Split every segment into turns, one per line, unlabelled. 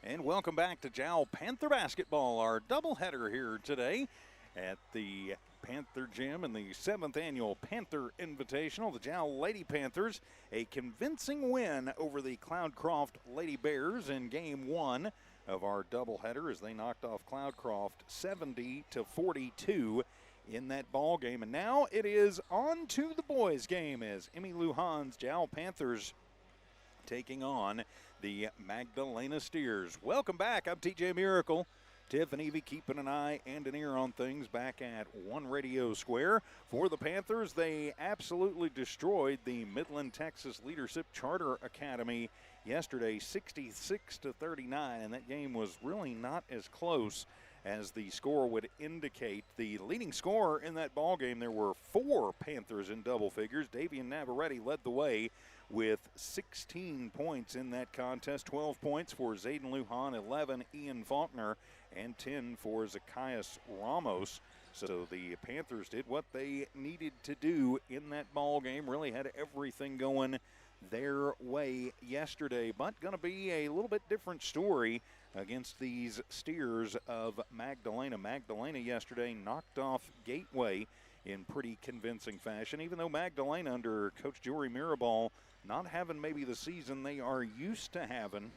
And welcome back to Jowl Panther basketball, our doubleheader here today at the Panther Gym in the 7th annual Panther Invitational. The Jowl Lady Panthers, a convincing win over the Cloudcroft Lady Bears in game one of our doubleheader as they knocked off Cloudcroft 70-42 in that ball game. And now it is on to the boys game as Emmy Lujan's Jowl Panthers taking on the Magdalena Steers. Welcome back. I'm TJ Miracle. Tiff and Evie keeping an eye and an ear on things back at One Radio Square. For the Panthers, they absolutely destroyed the Midland, Texas Leadership Charter Academy yesterday, 66-39, and that game was really not as close as the score would indicate. The leading scorer in that ball game, there were 4 Panthers in double figures. Davian Navarrete led the way with 16 points in that contest. 12 points for Zayden Lujan, 11 Ian Faulkner, and 10 for Zacchaeus Ramos. So the Panthers did what they needed to do in that ball game. Really had everything going their way yesterday, but going to be a little bit different story against these Steers of Magdalena. Magdalena yesterday knocked off Gateway in pretty convincing fashion, even though Magdalena under Coach Jory Mirabal not having maybe the season they are used to having.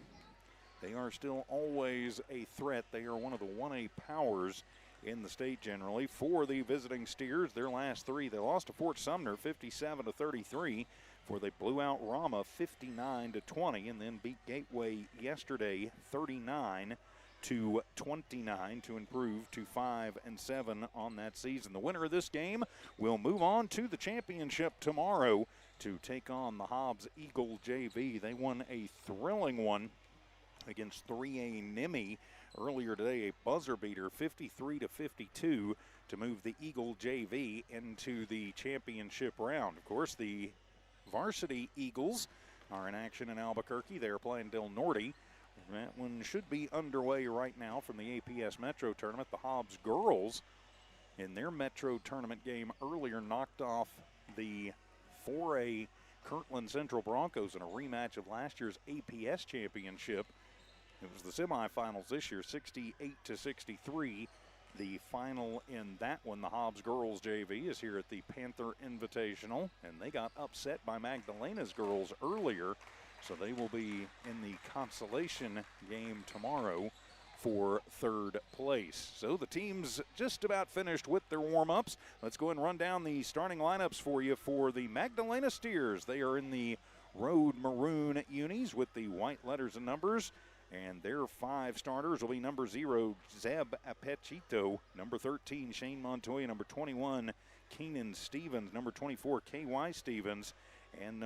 They are still always a threat. They are one of the 1A powers in the state generally. For the visiting Steers, their last 3, they lost to Fort Sumner 57-33, before they blew out Rama 59-20, and then beat Gateway yesterday 39-29 to improve to 5-7 on that season. The winner of this game will move on to the championship tomorrow to take on the Hobbs Eagle JV. They won a thrilling one against 3A Nimi earlier today, a buzzer beater 53-52 to move the Eagle JV into the championship round. Of course, the varsity Eagles are in action in Albuquerque. They're playing Del Norte. That one should be underway right now from the APS Metro Tournament. The Hobbs girls in their Metro Tournament game earlier knocked off the 4A Kirtland Central Broncos in a rematch of last year's APS championship. It was the semifinals this year, 68-63. The final in that one, the Hobbs girls JV, is here at the Panther Invitational, and they got upset by Magdalena's girls earlier, so they will be in the consolation game tomorrow for 3rd place. So the team's just about finished with their warm-ups. Let's go and run down the starting lineups for you for the Magdalena Steers. They are in the road maroon unis with the white letters and numbers. And their 5 starters will be number 0, Zeb Apechito, number 13, Shane Montoya, number 21, Keenan Stevens, number 24, K.Y. Stevens, and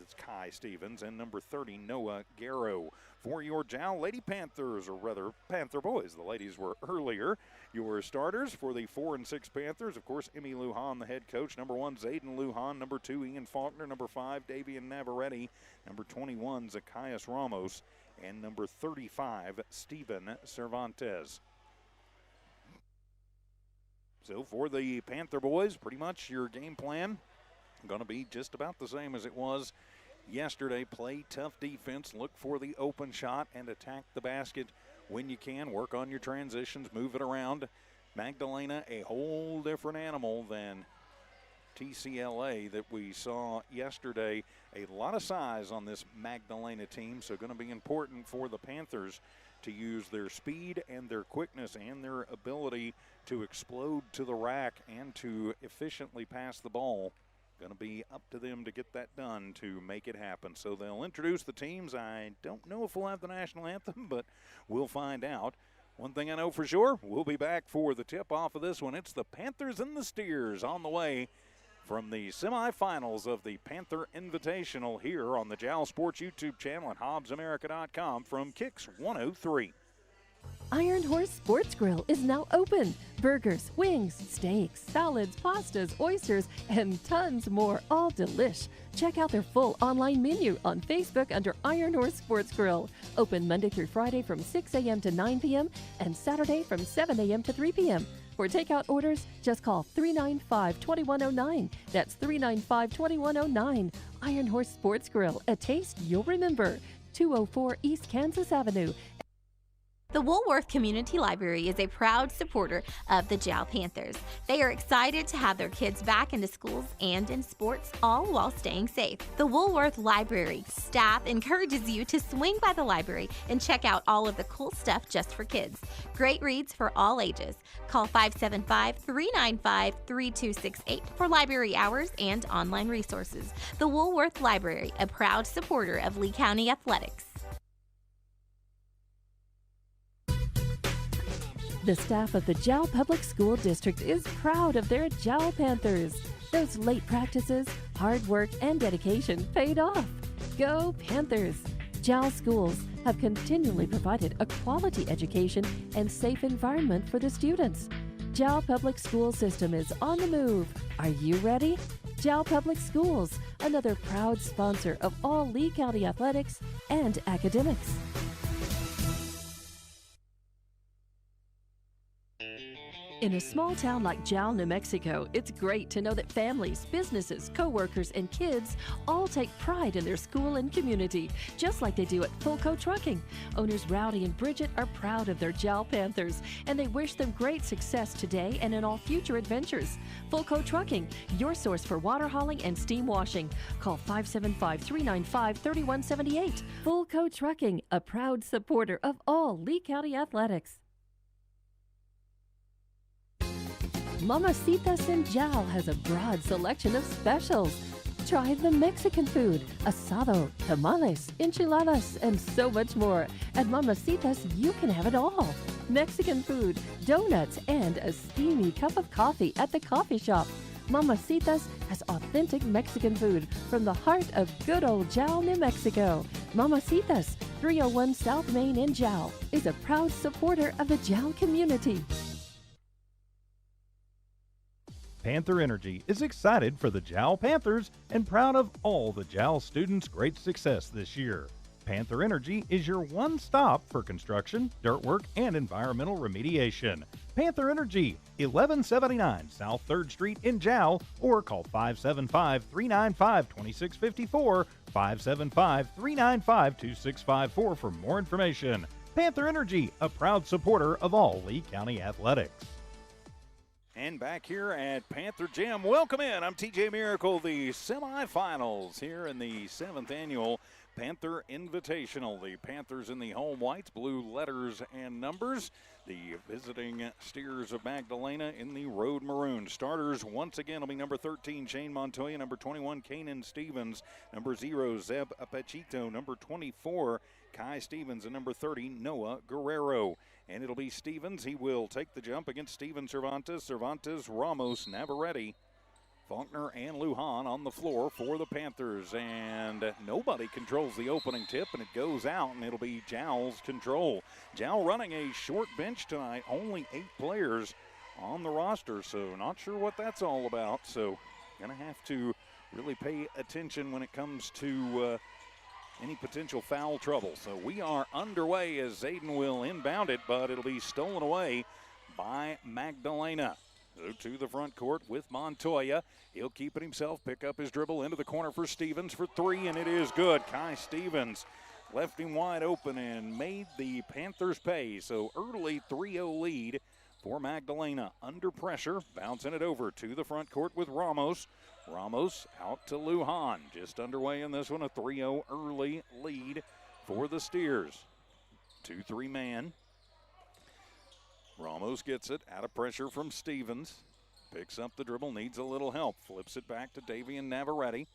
it's Kai Stevens, and number 30, Noah Garrow. For your Jowl Lady Panthers, or rather Panther boys, the ladies were earlier. Your starters for the 4 and 6 Panthers, of course, Emmy Lujan, the head coach. Number 1, Zayden Lujan. Number 2, Ian Faulkner. Number 5, Davian Navarrete. Number 21, Zacchaeus Ramos. And number 35, Steven Cervantes. So for the Panther boys, pretty much your game plan going to be just about the same as it was yesterday. Play tough defense, look for the open shot, and attack the basket when you can. Work on your transitions, move it around. Magdalena, a whole different animal than TCLA that we saw yesterday. A lot of size on this Magdalena team, so going to be important for the Panthers to use their speed and their quickness and their ability to explode to the rack and to efficiently pass the ball. Going to be up to them to get that done to make it happen. So they'll introduce the teams. I don't know if we'll have the national anthem, but we'll find out. One thing I know for sure, we'll be back for the tip-off of this one. It's the Panthers and the Steers on the way from the semifinals of the Panther Invitational here on the Jowl Sports YouTube channel at HobbsAmerica.com from Kicks 103.
Iron Horse Sports Grill is now open. Burgers, wings, steaks, salads, pastas, oysters, and tons more, all delish. Check out their full online menu on Facebook under Iron Horse Sports Grill. Open Monday through Friday from 6 a.m. to 9 p.m. and Saturday from 7 a.m. to 3 p.m. For takeout orders, just call 395-2109. That's 395-2109. Iron Horse Sports Grill, a taste you'll remember. 204 East Kansas Avenue.
The Woolworth Community Library is a proud supporter of the Jowl Panthers. They are excited to have their kids back into schools and in sports, all while staying safe. The Woolworth Library staff encourages you to swing by the library and check out all of the cool stuff just for kids. Great reads for all ages. Call 575-395-3268 for library hours and online resources. The Woolworth Library, a proud supporter of Lee County Athletics.
The staff of the Jowl Public School District is proud of their Jowl Panthers. Those late practices, hard work, and dedication paid off. Go Panthers! Jowl schools have continually provided a quality education and safe environment for the students. Jowl Public School System is on the move. Are you ready? Jowl Public Schools, another proud sponsor of all Lee County athletics and academics. In a small town like Jowl, New Mexico, it's great to know that families, businesses, co-workers, and kids all take pride in their school and community, just like they do at Fulco Trucking. Owners Rowdy and Bridget are proud of their Jowl Panthers, and they wish them great success today and in all future adventures. Fulco Trucking, your source for water hauling and steam washing. Call 575-395-3178. Fulco Trucking, a proud supporter of all Lee County athletics. Mamacitas in Jowl has a broad selection of specials. Try the Mexican food, asado, tamales, enchiladas, and so much more. At Mamacitas, you can have it all. Mexican food, donuts, and a steamy cup of coffee at the coffee shop. Mamacitas has authentic Mexican food from the heart of good old Jowl, New Mexico. Mamacitas, 301 South Main in Jowl, is a proud supporter of the Jowl community.
Panther Energy is excited for the Jowl Panthers and proud of all the Jowl students' great success this year. Panther Energy is your one stop for construction, dirt work, and environmental remediation. Panther Energy, 1179 South 3rd Street in Jowl, or call 575-395-2654, 575-395-2654 for more information. Panther Energy, a proud supporter of all Lee County athletics. And back here at Panther Gym, welcome in. I'm TJ Miracle, the semifinals here in the 7th annual Panther Invitational. The Panthers in the home whites, blue letters and numbers. The visiting Steers of Magdalena in the road maroon. Starters once again will be number 13, Shane Montoya, number 21, Kanan Stevens, number 0, Zeb Apachito, number 24, Kai Stevens, and number 30, Noah Guerrero. And it'll be Stevens. He will take the jump against Steven Cervantes, Ramos, Navarrete, Faulkner, and Lujan on the floor for the Panthers. And nobody controls the opening tip, and it goes out, and it'll be Jowl's control. Jowl running a short bench tonight, only 8 players on the roster, so not sure what that's all about. So going to have to really pay attention when it comes to any potential foul trouble. So we are underway as Zayden will inbound it, but it'll be stolen away by Magdalena. So to the front court with Montoya. He'll keep it himself, pick up his dribble into the corner for Stevens for 3, and it is good. Kai Stevens left him wide open and made the Panthers pay. So early 3-0 lead for Magdalena. Under pressure, bouncing it over to the front court with Ramos. Ramos out to Lujan. Just underway in this one, a 3-0 early lead for the Steers. 2-3 man. Ramos gets it out of pressure from Stevens. Picks up the dribble, needs a little help. Flips it back to Davian Navarrete.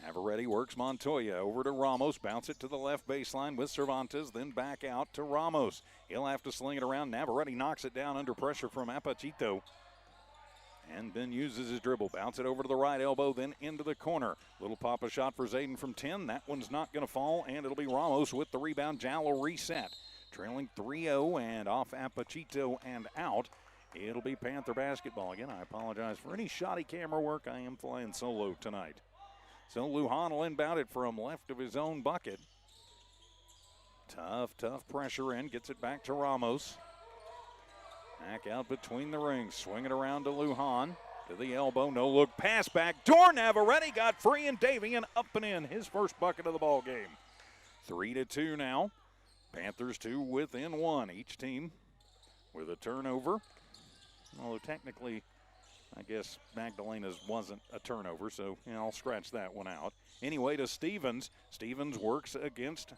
Navarrete works Montoya over to Ramos. Bounce it to the left baseline with Cervantes, then back out to Ramos. He'll have to sling it around. Navarrete knocks it down under pressure from Apachito. And then uses his dribble. Bounce it over to the right elbow, then into the corner. Little pop-up shot for Zayden from 10. That one's not going to fall, and it'll be Ramos with the rebound. Jowl will reset. Trailing 3-0 and off Apachito and out. It'll be Panther basketball. Again, I apologize for any shoddy camera work. I am flying solo tonight. So Lujan will inbound it from left of his own bucket. Tough pressure in. Gets it back to Ramos. Back out between the rings. Swing it around to Lujan. To the elbow. No look. Pass back. Door Navarrete got free, and Davian up and in. His first bucket of the ball game. 3-2 now. Panthers 2 within 1. Each team with a turnover. Although technically, I guess Magdalena's wasn't a turnover, so I'll scratch that one out. Anyway, to Stevens. Stevens works against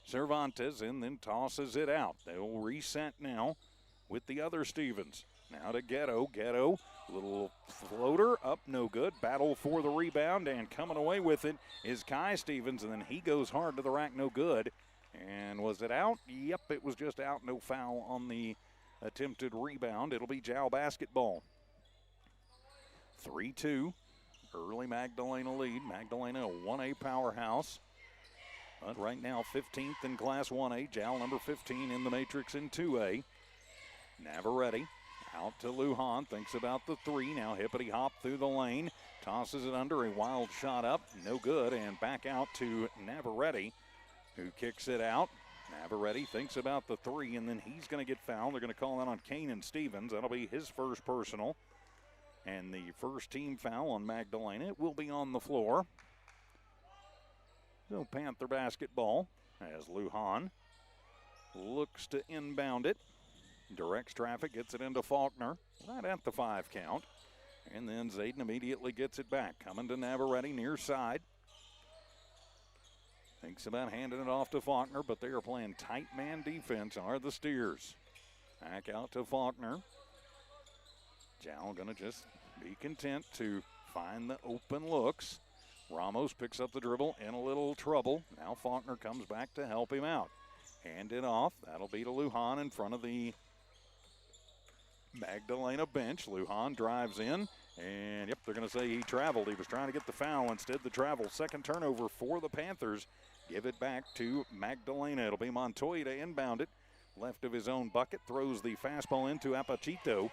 Cervantes and then tosses it out. They'll reset now with the other Stevens. Now to Ghetto. Ghetto, little floater up, no good. Battle for the rebound, and coming away with it is Kai Stevens, and then he goes hard to the rack, no good. And was it out? Yep, it was just out, no foul on the attempted rebound. It'll be Jow basketball. 3-2, early Magdalena lead. Magdalena, a 1A powerhouse. But right now, 15th in Class 1A. Jow number 15 in the matrix in 2A. Navarrete out to Lujan, thinks about the three. Now hippity hop through the lane. Tosses it under, a wild shot up, no good. And back out to Navarrete, who kicks it out. Navarrete thinks about the three, and then he's going to get fouled. They're going to call that on Kanan Stevens. That'll be his first personal. And the first team foul on Magdalena, it will be on the floor. So Panther basketball as Lujan looks to inbound it. Directs traffic, gets it into Faulkner, right at the 5 count. And then Zayden immediately gets it back. Coming to Navarrete near side. Thinks about handing it off to Faulkner, but they are playing tight man defense, are the Steers. Back out to Faulkner. Jow gonna just be content to find the open looks. Ramos picks up the dribble, in a little trouble. Now Faulkner comes back to help him out. Hand it off. That'll be to Lujan in front of the Magdalena bench. Lujan drives in, and yep, they're going to say he traveled. He was trying to get the foul. Instead, the travel. Second turnover for the Panthers. Give it back to Magdalena. It'll be Montoya to inbound it. Left of his own bucket. Throws the fastball into Apachito,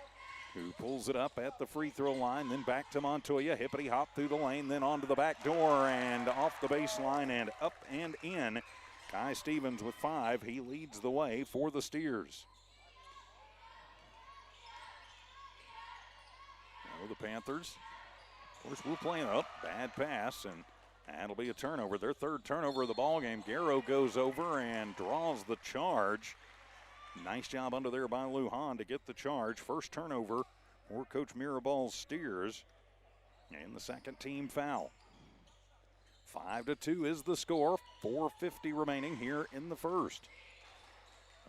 who pulls it up at the free throw line. Then back to Montoya. Hippity hop through the lane. Then onto the back door and off the baseline and up and in. Kai Stevens with 5. He leads the way for the Steers. Now the Panthers, of course, we're playing up. Bad pass, and that'll be a turnover. Their third turnover of the ball game. Garrow goes over and draws the charge. Nice job under there by Lujan to get the charge. First turnover for Coach Mirabal's Steers. And the second team foul. 5-2 is the score. 4:50 remaining here in the first.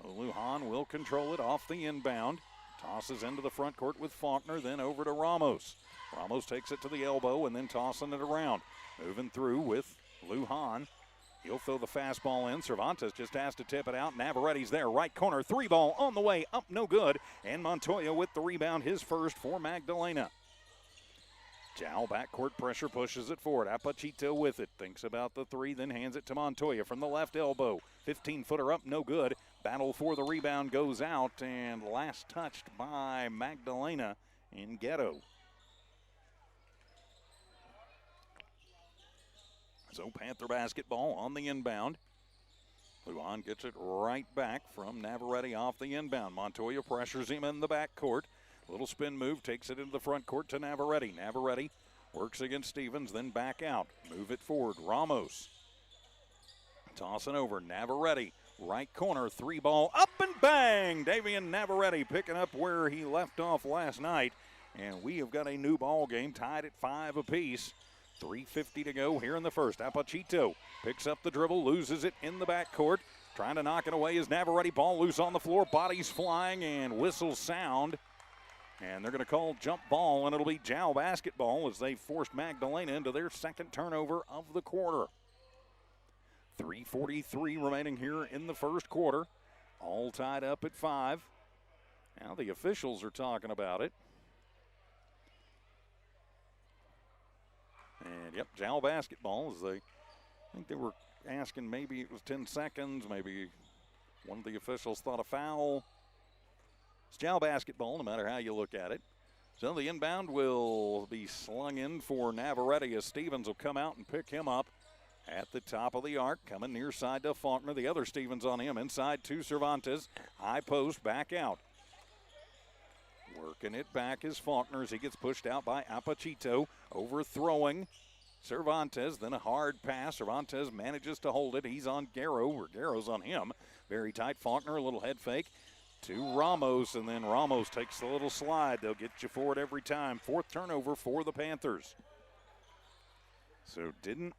Lujan will control it off the inbound. Tosses into the front court with Faulkner, then over to Ramos. Ramos takes it to the elbow and then tossing it around. Moving through with Lujan. He'll throw the fastball in. Cervantes just has to tip it out. Navarrete's there. Right corner. 3 ball on the way. Up, no good. And Montoya with the rebound. His first for Magdalena. Jow backcourt pressure pushes it forward. Apachito with it. Thinks about the 3, then hands it to Montoya from the left elbow. 15-footer up, no good. Battle for the rebound goes out. And last touched by Magdalena in Ghetto. So Panther basketball on the inbound. Lujan gets it right back from Navarrete off the inbound. Montoya pressures him in the backcourt. Little spin move, takes it into the front court to Navarrete. Navarrete works against Stevens, then back out. Move it forward. Ramos tossing over. Navarrete, right corner, 3 ball, up and bang! Davian Navarrete picking up where he left off last night. And we have got a new ball game tied at 5 apiece. 3:50 to go here in the first. Apachito picks up the dribble, loses it in the backcourt. Trying to knock it away is Navarrete. Ball loose on the floor, bodies flying, and whistles sound. And they're going to call jump ball, and it'll be Jow basketball as they forced Magdalena into their second turnover of the quarter. 3:43 remaining here in the first quarter. All tied up at 5. Now the officials are talking about it. And, yep, Jow basketball as I think they were asking maybe it was 10 seconds, maybe one of the officials thought a foul. It's Jow basketball, no matter how you look at it. So the inbound will be slung in for Navarrete as Stevens will come out and pick him up at the top of the arc. Coming near side to Faulkner. The other Stevens on him. Inside to Cervantes. High post, back out. Working it back is Faulkner as he gets pushed out by Apachito. Overthrowing Cervantes, then a hard pass. Cervantes manages to hold it. He's on Garrow, or Garrow's on him. Very tight. Faulkner, a little head fake to Ramos, and then Ramos takes the little slide. They'll get you for it every time. 4th turnover for the Panthers. So didn't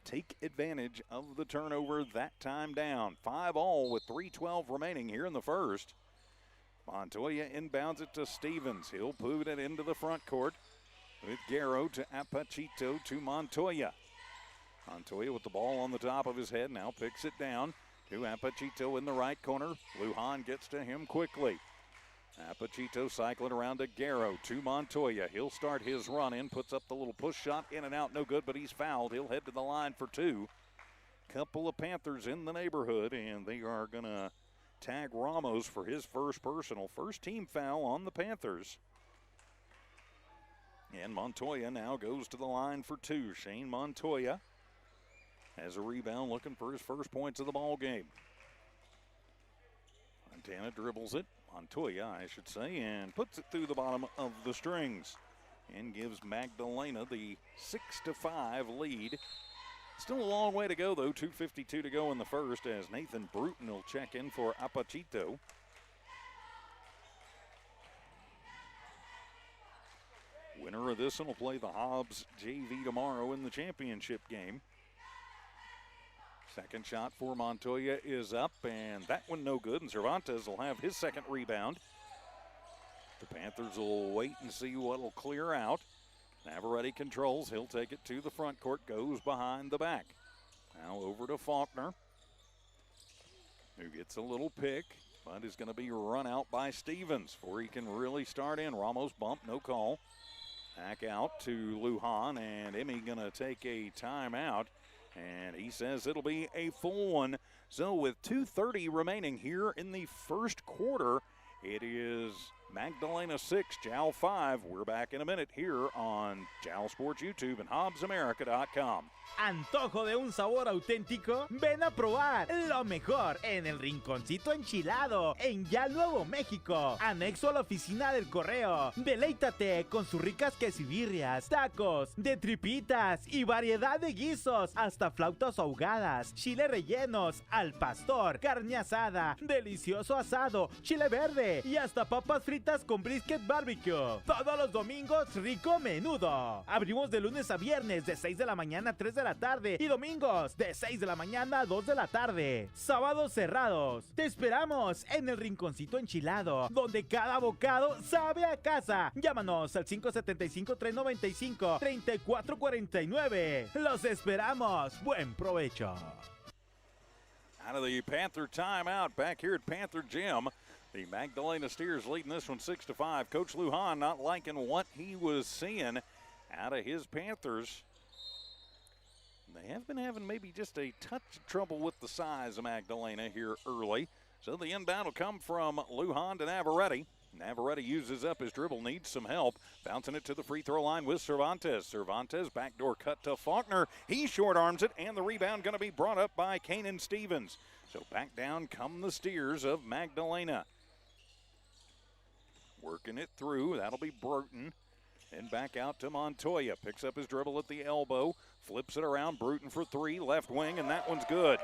take advantage of the turnover that time down. 5-all with 3:12 remaining here in the first. Montoya inbounds it to Stevens. He'll put it into the front court with Garrow to Apachito to Montoya. Montoya with the ball on the top of his head now picks it down to Apachito in the right corner. Lujan gets to him quickly. Apachito cycling around to Garrow to Montoya. He'll start his run in, puts up the little push shot, in and out, no good, but he's fouled. He'll head to the line for 2. Couple of Panthers in the neighborhood, and they are going to tag Ramos for his first personal. First team foul on the Panthers. And Montoya now goes to the line for 2. Shane Montoya has a rebound, looking for his first points of the ball game. Montana dribbles it. Montoya, I should say, and puts it through the bottom of the strings and gives Magdalena the 6-5 lead. Still a long way to go, though. 2:52 to go in the first as Nathan Bruton will check in for Apachito. Winner of this one will play the Hobbs JV tomorrow in the championship game. Second shot for Montoya is up, and that one no good, and Cervantes will have his second rebound. The Panthers will wait and see what will clear out. Navarrete controls. He'll take it to the front court, goes behind the back. Now over to Faulkner, who gets a little pick, but is going to be run out by Stevens before he can really start in. Ramos bump, no call. Back out to Lujan, and Emmy going to take a timeout. And he says it'll be a full one. So with 2:30 remaining here in the first quarter, it is Magdalena 6, Jowl 5. We're back in a minute here on Jowl Sports YouTube and HobbsAmerica.com.
¿Antojo de un sabor auténtico? Ven a probar lo mejor en el Rinconcito Enchilado en Ya Nuevo México, anexo a la oficina del correo. Deleítate con sus ricas quesibirrias, tacos, de tripitas y variedad de guisos, hasta flautas ahogadas, chile rellenos, al pastor, carne asada, delicioso asado, chile verde y hasta papas fritas con brisket barbecue. Todos los domingos, rico menudo. Abrimos de lunes a viernes de 6 de la mañana a 3 de la tarde y domingos de 6 de la mañana a 2 de la tarde. Sábados cerrados. Te esperamos en el Rinconcito Enchilado, donde cada bocado sabe a casa. Llámanos al 575-395-3449. Los esperamos. Buen provecho.
Out of the Panther timeout back here at Panther Gym. The Magdalena Steers leading this one 6-5. Coach Lujan not liking what he was seeing out of his Panthers. They have been having maybe just a touch of trouble with the size of Magdalena here early. So the inbound will come from Lujan to Navarrete. Navarrete uses up his dribble, needs some help. Bouncing it to the free throw line with Cervantes. Cervantes, backdoor cut to Faulkner. He short arms it, and the rebound going to be brought up by Kanan Stevens. So back down come the Steers of Magdalena. Working it through, that'll be Bruton. Then back out to Montoya. Picks up his dribble at the elbow. Flips it around. Bruton for 3. Left wing, and that one's good.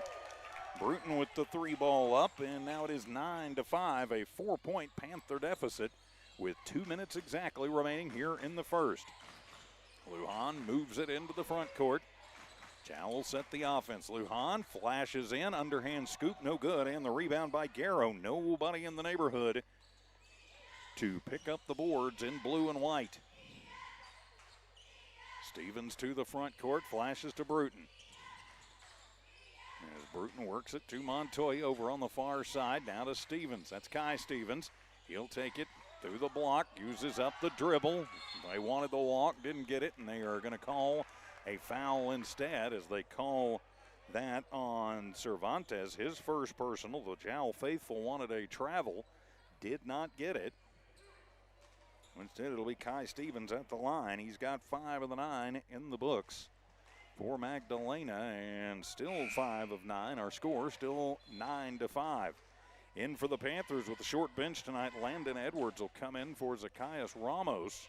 Bruton with the 3 ball up, and now it is 9-5. A 4-point Panther deficit with 2 minutes exactly remaining here in the first. Lujan moves it into the front court. Jowl will set the offense. Lujan flashes in. Underhand scoop, no good. And the rebound by Garrow. Nobody in the neighborhood to pick up the boards in blue and white. Stevens to the front court, flashes to Bruton. As Bruton works it to Montoya over on the far side, now to Stevens. That's Kai Stevens. He'll take it through the block, uses up the dribble. They wanted the walk, didn't get it, and they are going to call a foul instead as they call that on Cervantes. His first personal. The Jowl faithful wanted a travel, did not get it. Instead, it'll be Kai Stevens at the line. He's got 5 of the 9 in the books for Magdalena, and still 5 of 9. Our score still 9-5. In for the Panthers with the short bench tonight, Landon Edwards will come in for Zacchaeus Ramos.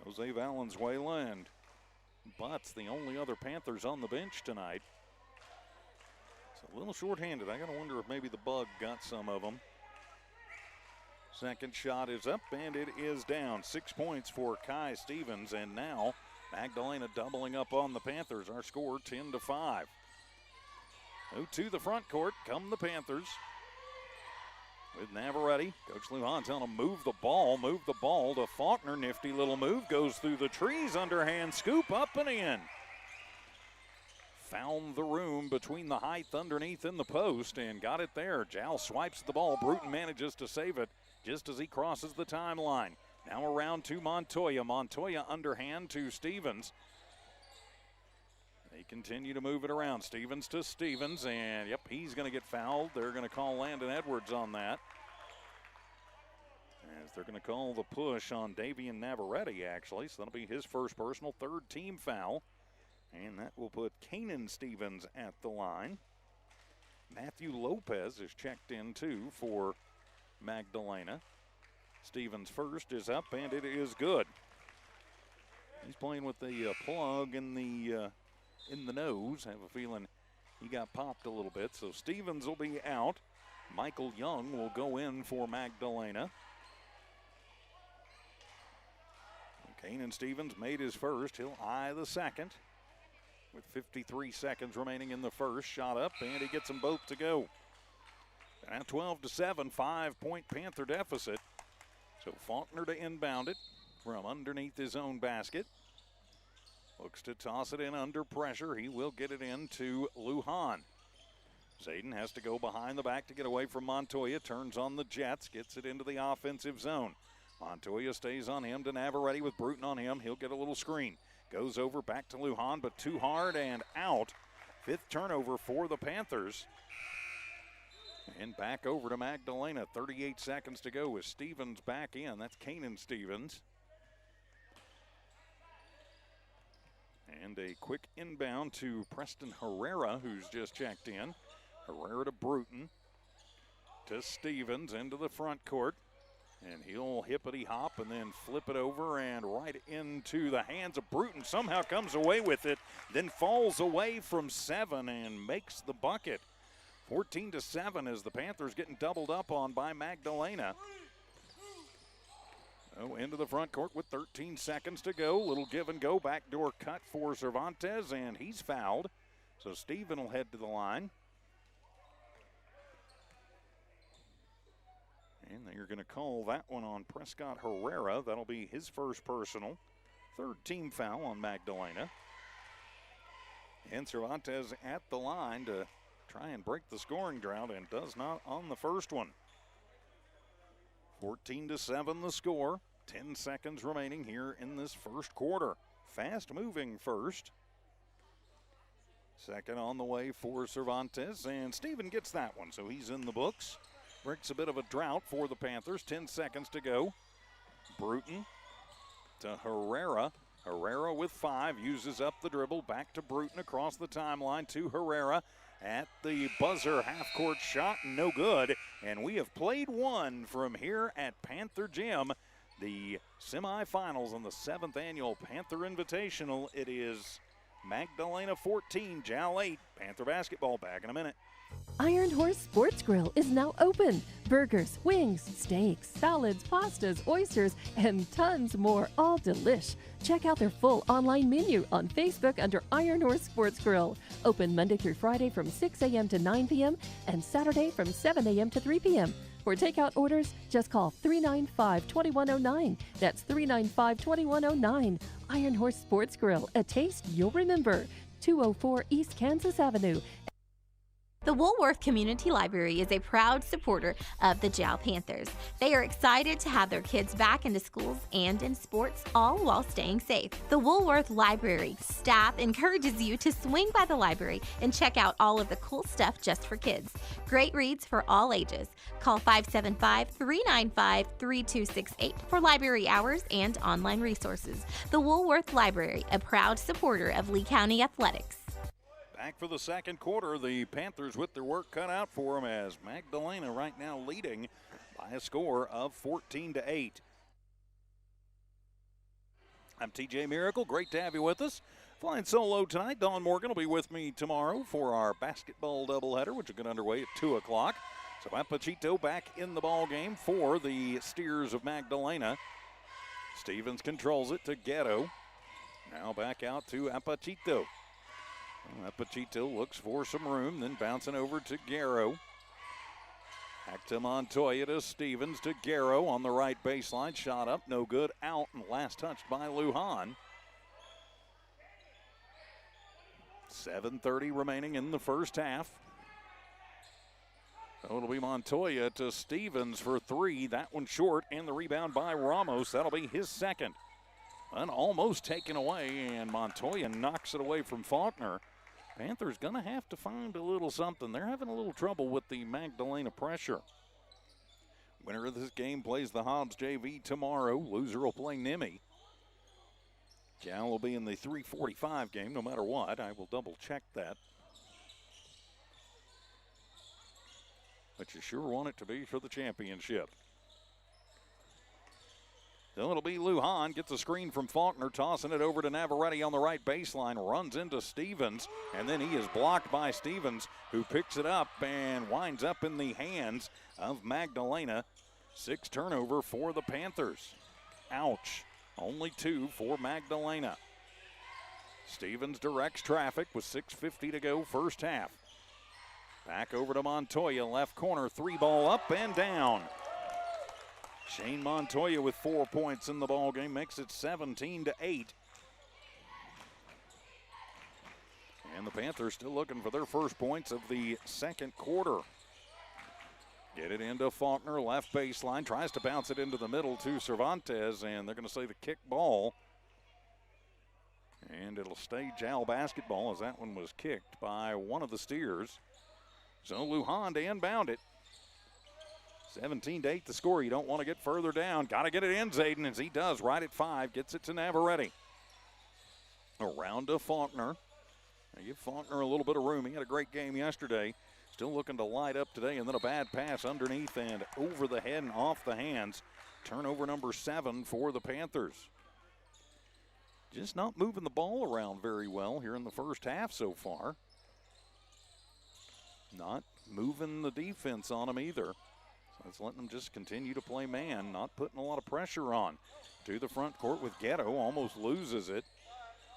Jose Valenzuela and Butts, the only other Panthers on the bench tonight. It's a little short-handed. I got to wonder if maybe the bug got some of them. Second shot is up, and it is down. 6 points for Kai Stevens, and now Magdalena doubling up on the Panthers. Our score 10-5. To the front court come the Panthers. With Navarrete, Coach Lujan telling him move the ball to Faulkner. Nifty little move, goes through the trees, underhand scoop, up and in. Found the room between the height underneath in the post and got it there. Jow swipes the ball. Bruton manages to save it just as he crosses the timeline. Now around to Montoya. Montoya underhand to Stevens. They continue to move it around. Stevens to Stevens, and yep, he's going to get fouled. They're going to call Landon Edwards on that. As they're going to call the push on Davian Navarrete, actually. So that'll be his first personal, third team foul. And that will put Kanan Stevens at the line. Matthew Lopez is checked in too for Magdalena. Stevens first is up, and it is good. He's playing with the plug in the nose. I have a feeling he got popped a little bit. So Stevens will be out. Michael Young will go in for Magdalena. Kanan Stevens made his first. He'll eye the second. With 53 seconds remaining in the first. Shot up, and he gets them both to go. Now 12-7, 5-point Panther deficit. So Faulkner to inbound it from underneath his own basket. Looks to toss it in under pressure. He will get it in to Lujan. Zayden has to go behind the back to get away from Montoya. Turns on the Jets, gets it into the offensive zone. Montoya stays on him to Navarrete with Bruton on him. He'll get a little screen. Goes over back to Lujan, but too hard and out. Fifth turnover for the Panthers. And back over to Magdalena. 38 seconds to go with Stevens back in. That's Kanan Stevens. And a quick inbound to Preston Herrera, who's just checked in. Herrera to Bruton. To Stevens into the front court. And he'll hippity-hop and then flip it over and right into the hands of Bruton. Somehow comes away with it, then falls away from 7 and makes the bucket. 14-7 as the Panthers getting doubled up on by Magdalena. Oh, into the front court with 13 seconds to go. Little give and go, backdoor cut for Cervantes, and he's fouled. So Steven will head to the line. And they're going to call that one on Prescott Herrera. That'll be his first personal. Third team foul on Magdalena. And Cervantes at the line to try and break the scoring drought and does not on the first one. 14-7 the score. 10 seconds remaining here in this first quarter. Fast moving first. Second on the way for Cervantes, and Steven gets that one, so he's in the books. Breaks a bit of a drought for the Panthers. 10 seconds to go. Bruton to Herrera. Herrera with 5, uses up the dribble. Back to Bruton across the timeline to Herrera. At the buzzer, half-court shot, no good. And we have played one from here at Panther Gym. The semifinals on the 7th annual Panther Invitational. It is Magdalena 14, Jal 8. Panther basketball back in a minute.
Iron Horse Sports Grill is now open. Burgers, wings, steaks, salads, pastas, oysters, and tons more, all delish. Check out their full online menu on Facebook under Iron Horse Sports Grill. Open Monday through Friday from 6 a.m. to 9 p.m. and Saturday from 7 a.m. to 3 p.m. For takeout orders, just call 395-2109. That's 395-2109. Iron Horse Sports Grill, a taste you'll remember. 204 East Kansas Avenue.
The Woolworth Community Library is a proud supporter of the Jal Panthers. They are excited to have their kids back into schools and in sports, all while staying safe. The Woolworth Library staff encourages you to swing by the library and check out all of the cool stuff just for kids. Great reads for all ages. Call 575-395-3268 for library hours and online resources. The Woolworth Library, a proud supporter of Lee County Athletics.
Back for the second quarter, the Panthers with their work cut out for them as Magdalena right now leading by a score of 14-8. I'm TJ Miracle. Great to have you with us Flying solo tonight. Dawn Morgan will be with me tomorrow for our basketball doubleheader, which will get underway at 2 o'clock. So Apachito back in the ball game for the Steers of Magdalena. Stevens controls it to Ghetto. Now back out to Apachito. Well, Apachito looks for some room, then bouncing over to Garrow. Back to Montoya to Stevens to Garrow on the right baseline. Shot up, no good, out, and last touched by Lujan. 7:30 remaining in the first half. So it'll be Montoya to Stevens for 3. That one short, and the rebound by Ramos. That'll be his second. And almost taken away, and Montoya knocks it away from Faulkner. Panthers gonna have to find a little something. They're having a little trouble with the Magdalena pressure. Winner of this game plays the Hobbs JV tomorrow. Loser will play Nimmy. Cal will be in the 3:45 game no matter what. I will double check that. But you sure want it to be for the championship. So it'll be Lujan, gets a screen from Faulkner, tossing it over to Navarrete on the right baseline, runs into Stevens, and then he is blocked by Stevens, who picks it up and winds up in the hands of Magdalena. 6 turnover for the Panthers. Ouch. Only 2 for Magdalena. Stevens directs traffic with 6:50 to go first half. Back over to Montoya, left corner, 3 ball up and down. Shane Montoya with 4 points in the ball game makes it 17-8. And the Panthers still looking for their first points of the second quarter. Get it into Faulkner, left baseline, tries to bounce it into the middle to Cervantes, and they're going to say the kick ball. And it'll stay Jal basketball as that one was kicked by one of the Steers. So Lujan to inbound it. 17-8 the score. You don't want to get further down. Got to get it in, Zayden, as he does right at 5. Gets it to Navarrete. Around to Faulkner. Now give Faulkner a little bit of room. He had a great game yesterday. Still looking to light up today, and then a bad pass underneath and over the head and off the hands. Turnover number 7 for the Panthers. Just not moving the ball around very well here in the first half so far. Not moving the defense on them either. So it's letting them just continue to play man, not putting a lot of pressure on. To the front court with Ghetto, almost loses it.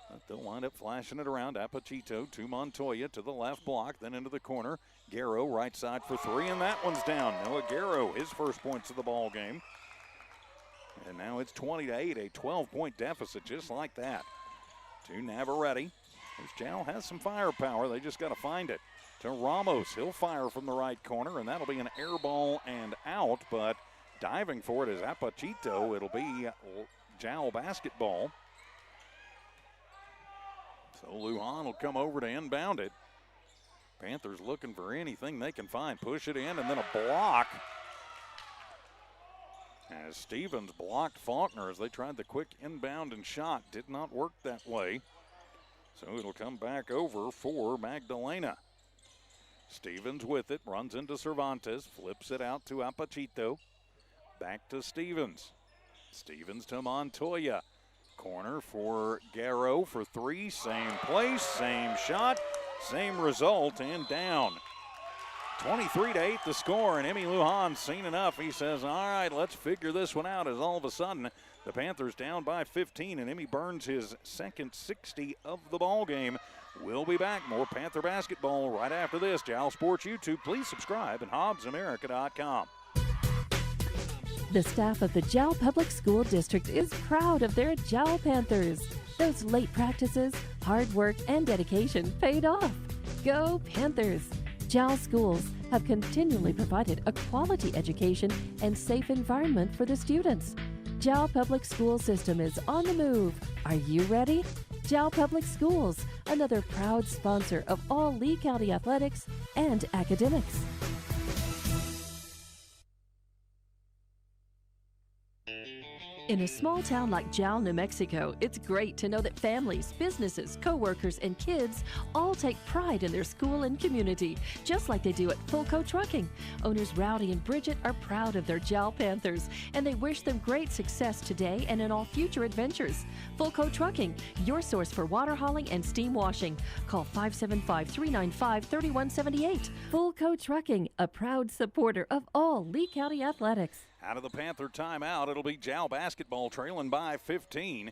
But they'll wind up flashing it around. Apachito to Montoya to the left block, then into the corner. Garrow right side for 3, and that one's down. Noah Garrow, his first points of the ball game. And now it's 20-8, a 12-point deficit just like that. To Navarrete. This Jal has some firepower. They just got to find it. To Ramos. He'll fire from the right corner, and that'll be an air ball and out, but diving for it is Apachito. It'll be Jal basketball. So Lujan will come over to inbound it. Panthers looking for anything they can find. Push it in, and then a block. As Stevens blocked Faulkner as they tried the quick inbound and shot. Did not work that way. So it'll come back over for Magdalena. Stevens with it, runs into Cervantes, flips it out to Apachito. Back to Stevens. Stevens to Montoya. Corner for Garrow for 3. Same place, same shot, same result, and down. 23-8 the score, and Emmy Lujan's seen enough. He says, all right, let's figure this one out, as all of a sudden the Panthers down by 15, and Emmy burns his second 60 of the ball game. We'll be back. More Panther basketball right after this. Jal Sports YouTube. Please subscribe at HobbsAmerica.com.
The staff of the Jal Public School District is proud of their Jal Panthers. Those late practices, hard work, and dedication paid off. Go Panthers! Jal schools have continually provided a quality education and safe environment for the students. Jal Public School System is on the move. Are you ready? Jal Public Schools, another proud sponsor of all Lee County athletics and academics. In a small town like Jal, New Mexico, it's great to know that families, businesses, co-workers, and kids all take pride in their school and community, just like they do at Fulco Trucking. Owners Rowdy and Bridget are proud of their Jal Panthers, and they wish them great success today and in all future adventures. Fulco Trucking, your source for water hauling and steam washing. Call 575-395-3178. Fulco Trucking, a proud supporter of all Lee County athletics.
Out of the Panther timeout, it'll be Jal basketball trailing by 15.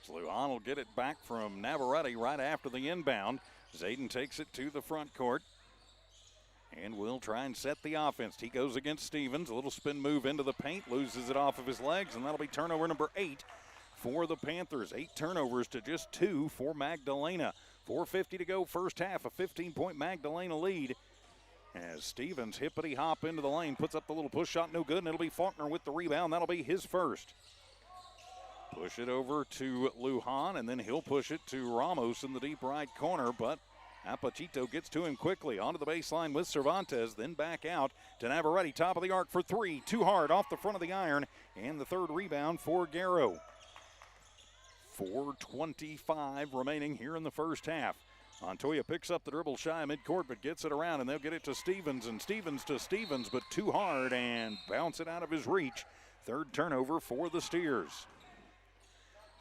Lujan will get it back from Navarrete right after the inbound. Zayden takes it to the front court and will try and set the offense. He goes against Stevens. A little spin move into the paint, loses it off of his legs, and that'll be turnover number 8 for the Panthers. 8 turnovers to just 2 for Magdalena. 4:50 to go first half, a 15-point Magdalena lead. As Stevens hippity-hop into the lane, puts up the little push shot, no good, and it'll be Faulkner with the rebound. That'll be his first. Push it over to Lujan, and then he'll push it to Ramos in the deep right corner, but Apachito gets to him quickly. Onto the baseline with Cervantes, then back out to Navarrete, top of the arc for 3. Too hard off the front of the iron, and the third rebound for Garrow. 4:25 remaining here in the first half. Montoya picks up the dribble shy midcourt, but gets it around, and they'll get it to Stevens, and Stevens to Stevens, but too hard and bounce it out of his reach. Third turnover for the Steers.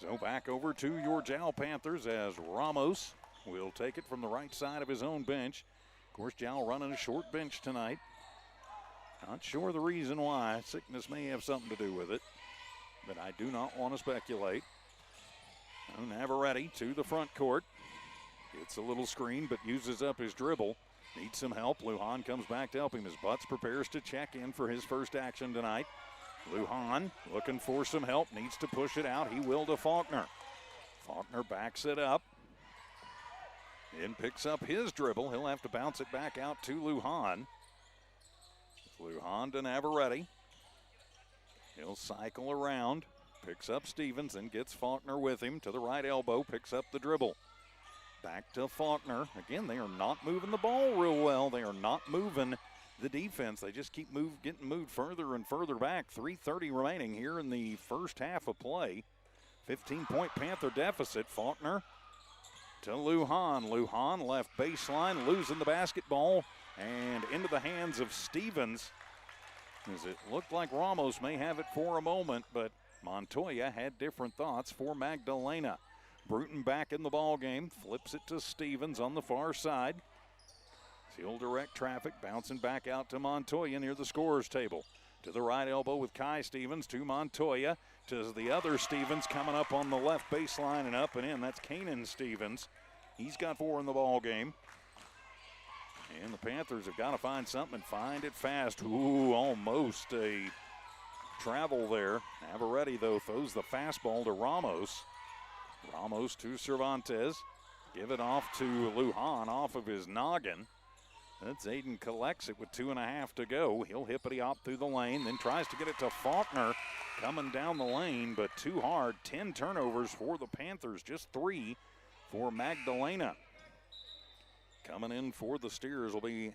So back over to your Jal Panthers as Ramos will take it from the right side of his own bench. Of course, Jal running a short bench tonight. Not sure the reason why. Sickness may have something to do with it, but I do not want to speculate. Navarrete to the front court. Gets a little screen, but uses up his dribble. Needs some help. Lujan comes back to help him as Butts prepares to check in for his first action tonight. Lujan looking for some help. Needs to push it out. He will to Faulkner. Faulkner backs it up. Then picks up his dribble. He'll have to bounce it back out to Lujan. Lujan to Navarrete. He'll cycle around. Picks up Stevens and gets Faulkner with him to the right elbow. Picks up the dribble. Back to Faulkner. Again, they are not moving the ball real well. They are not moving the defense. They just keep getting moved further and further back. 3:30 remaining here in the first half of play. 15-point Panther deficit. Faulkner to Lujan. Lujan left baseline, losing the basketball and into the hands of Stevens. As it looked like Ramos may have it for a moment, but Montoya had different thoughts for Magdalena. Bruton back in the ball game, flips it to Stevens on the far side. He'll direct traffic, bouncing back out to Montoya near the scorer's table. To the right elbow with Kai Stevens to Montoya. To the other Stevens coming up on the left baseline and up and in. That's Kanan Stevens. He's got 4 in the ball game. And the Panthers have got to find something and find it fast. Ooh, almost a travel there. Navarrete, though, throws the fastball to Ramos. Ramos to Cervantes. Give it off to Lujan off of his noggin. That's Zayden collects it with 2.5 to go. He'll hippity-hop through the lane, then tries to get it to Faulkner coming down the lane, but too hard. 10 turnovers for the Panthers, just 3 for Magdalena. Coming in for the Steers will be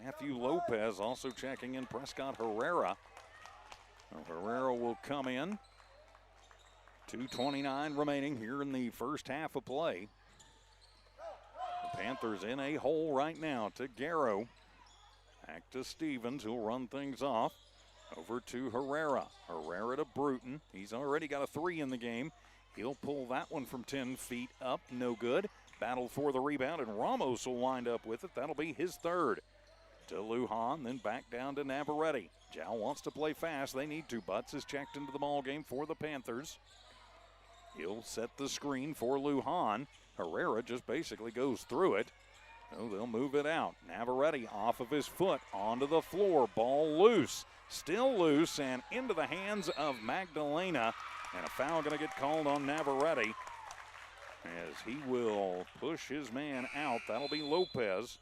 Matthew Lopez, also checking in Prescott Herrera. Herrera will come in. 2:29 remaining here in the first half of play. The Panthers in a hole right now to Garrow. Back to Stevens, who'll run things off. Over to Herrera. Herrera to Bruton. He's already got a 3 in the game. He'll pull that one from 10 feet up. No good. Battle for the rebound, and Ramos will wind up with it. That'll be his third. To Lujan, then back down to Navarrete. Jal wants to play fast. They need to. Butts is checked into the ball game for the Panthers. He'll set the screen for Lujan. Herrera just basically goes through it. So they'll move it out. Navarrete off of his foot onto the floor. Ball loose. Still loose and into the hands of Magdalena. And a foul going to get called on Navarrete as he will push his man out. That'll be Lopez.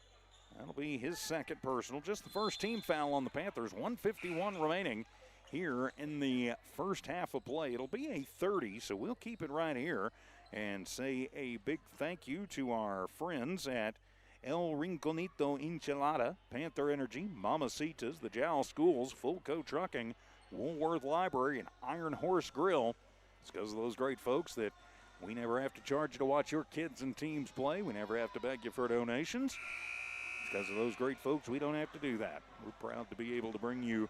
That'll be his second personal. Just the first team foul on the Panthers. 1:51 remaining here in the first half of play. It'll be a 30, so we'll keep it right here and say a big thank you to our friends at El Rinconito Enchilada, Panther Energy, Mamacitas, the Jal Schools, Fulco Trucking, Woolworth Library and Iron Horse Grill. It's because of those great folks that we never have to charge you to watch your kids and teams play. We never have to beg you for donations. It's because of those great folks we don't have to do that. We're proud to be able to bring you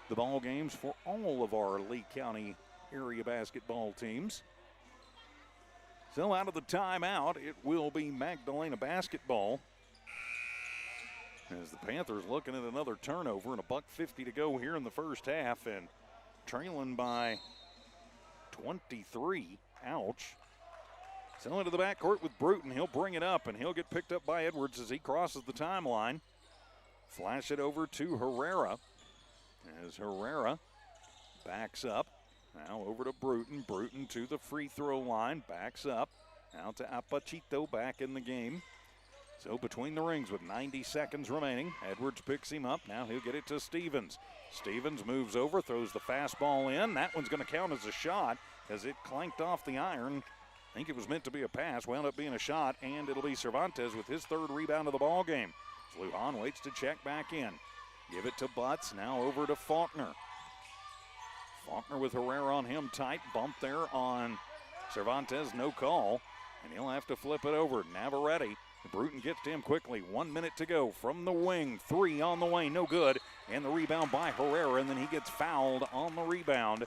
the ball games for all of our Lee County area basketball teams. So out of the timeout, it will be Magdalena basketball. As the Panthers looking at another turnover and $1:50 to go here in the first half and trailing by 23. Ouch. So into the backcourt with Bruton. He'll bring it up and he'll get picked up by Edwards as he crosses the timeline. Flash it over to Herrera as Herrera backs up. Now over to Bruton. Bruton to the free throw line. Backs up. Now to Apachito back in the game. So between the rings with 90 seconds remaining. Edwards picks him up. Now he'll get it to Stevens. Stevens moves over, throws the fastball in. That one's going to count as a shot as it clanked off the iron. I think it was meant to be a pass. Wound up being a shot, and it'll be Cervantes with his third rebound of the ball game. Lujan waits to check back in. Give it to Butts. Now over to Faulkner. Faulkner with Herrera on him tight. Bump there on Cervantes. No call. And he'll have to flip it over. Navarrete. Bruton gets to him quickly. 1 minute to go from the wing. Three on the way. No good. And the rebound by Herrera. And then he gets fouled on the rebound.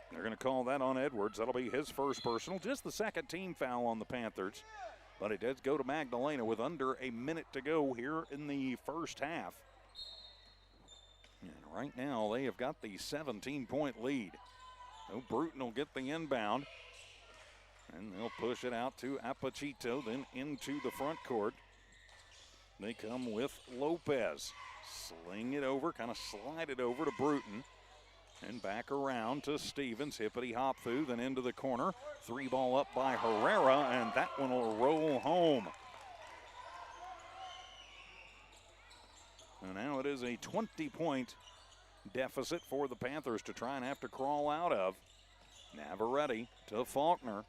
They're going to call that on Edwards. That'll be his first personal. Just the second team foul on the Panthers. But it does go to Magdalena with under a minute to go here in the first half. And right now they have got the 17-point lead. So Bruton will get the inbound. And they'll push it out to Apachito, then into the front court. They come with Lopez. Sling it over, kind of slide it over to Bruton. And back around to Stevens. Hippity hop through, then into the corner. Three ball up by Herrera, and that one will roll home. And now it is a 20-point deficit for the Panthers to try and have to crawl out of. Navarrete to Faulkner.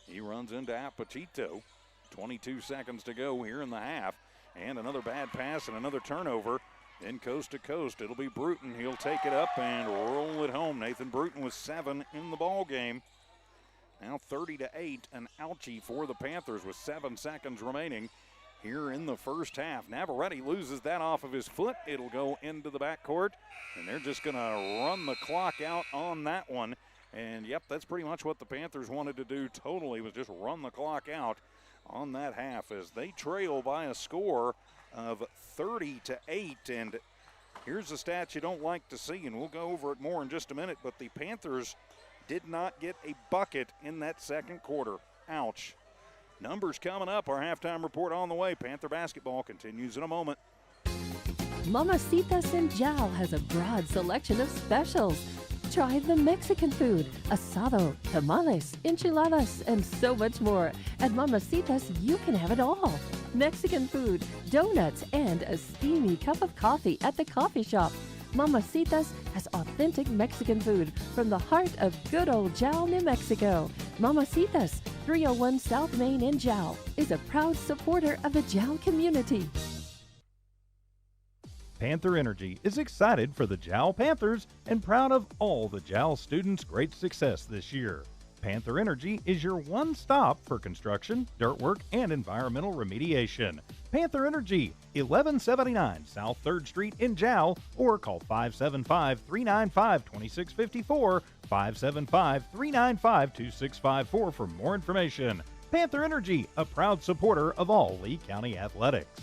He runs into Apachito. 22 seconds to go here in the half. And another bad pass and another turnover. Then coast to coast, it'll be Bruton. He'll take it up and roll it home. Nathan Bruton with 7 in the ball game. Now 30-8, an ouchie for the Panthers with 7 seconds remaining here in the first half. Navarrete loses that off of his foot. It'll go into the backcourt, and they're just going to run the clock out on that one. And, yep, that's pretty much what the Panthers wanted to do totally, was just run the clock out on that half as they trail by a score of 30-8. And here's the stat you don't like to see, and we'll go over it more in just a minute, but the Panthers did not get a bucket in that second quarter. Ouch. Numbers coming up. Our halftime report on the way. Panther basketball continues in a moment.
Mamacitas in Jal has a broad selection of specials. Try the Mexican food, asado, tamales, enchiladas, and so much more. At Mamacitas, you can have it all. Mexican food, donuts, and a steamy cup of coffee at the coffee shop. Mamacitas has authentic Mexican food from the heart of good old Jal, New Mexico. Mamacitas, 301 South Main in Jal, is a proud supporter of the Jal community.
Panther Energy is excited for the Jal Panthers and proud of all the Jal students' great success this year. Panther Energy is your one stop for construction, dirt work, and environmental remediation. Panther Energy, 1179 South 3rd Street in Jal, or call 575-395-2654, 575-395-2654 for more information. Panther Energy, a proud supporter of all Lee County athletics.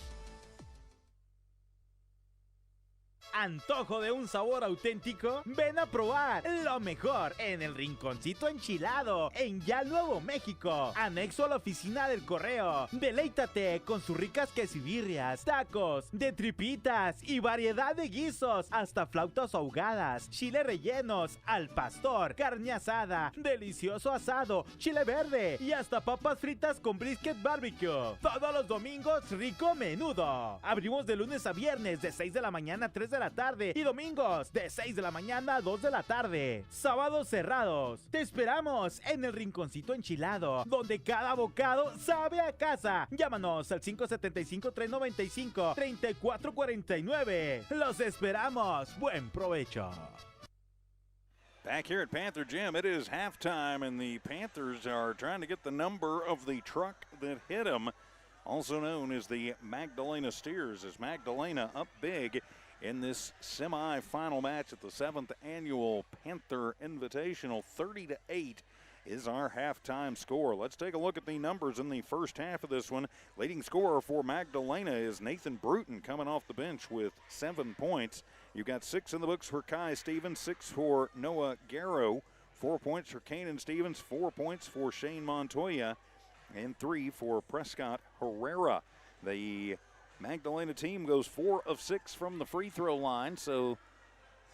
¿Antojo de un sabor auténtico? Ven a probar lo mejor en el Rinconcito Enchilado en Ya Nuevo México, anexo a la oficina del correo. Deleítate con sus ricas quesibirrias, tacos, de tripitas y variedad de guisos, hasta flautas ahogadas, chile rellenos, al pastor, carne asada, delicioso asado, chile verde y hasta papas fritas con brisket barbecue. Todos los domingos, rico menudo. Abrimos de lunes a viernes de 6 de la mañana a 3 de la la tarde y domingos de 6 de la mañana a 2 de la tarde. Sábados cerrados. Te esperamos en el Rinconcito Enchilado, donde cada bocado sabe a casa. Llámanos al 575-395-3449. Los esperamos. Buen provecho.
Back here at Panther Gym, it is halftime, and the Panthers are trying to get the number of the truck that hit them, also known as the Magdalena Steers, as Magdalena up big in this semi-final match at the 7th Annual Panther Invitational. 30-8 is our halftime score. Let's take a look at the numbers in the first half of this one. Leading scorer for Magdalena is Nathan Bruton, coming off the bench with 7 points. You've got 6 in the books for Kai Stevens, 6 for Noah Garrow, 4 points for Kanan Stevens, 4 points for Shane Montoya, and 3 for Prescott Herrera. The Magdalena team goes 4 of 6 from the free throw line, so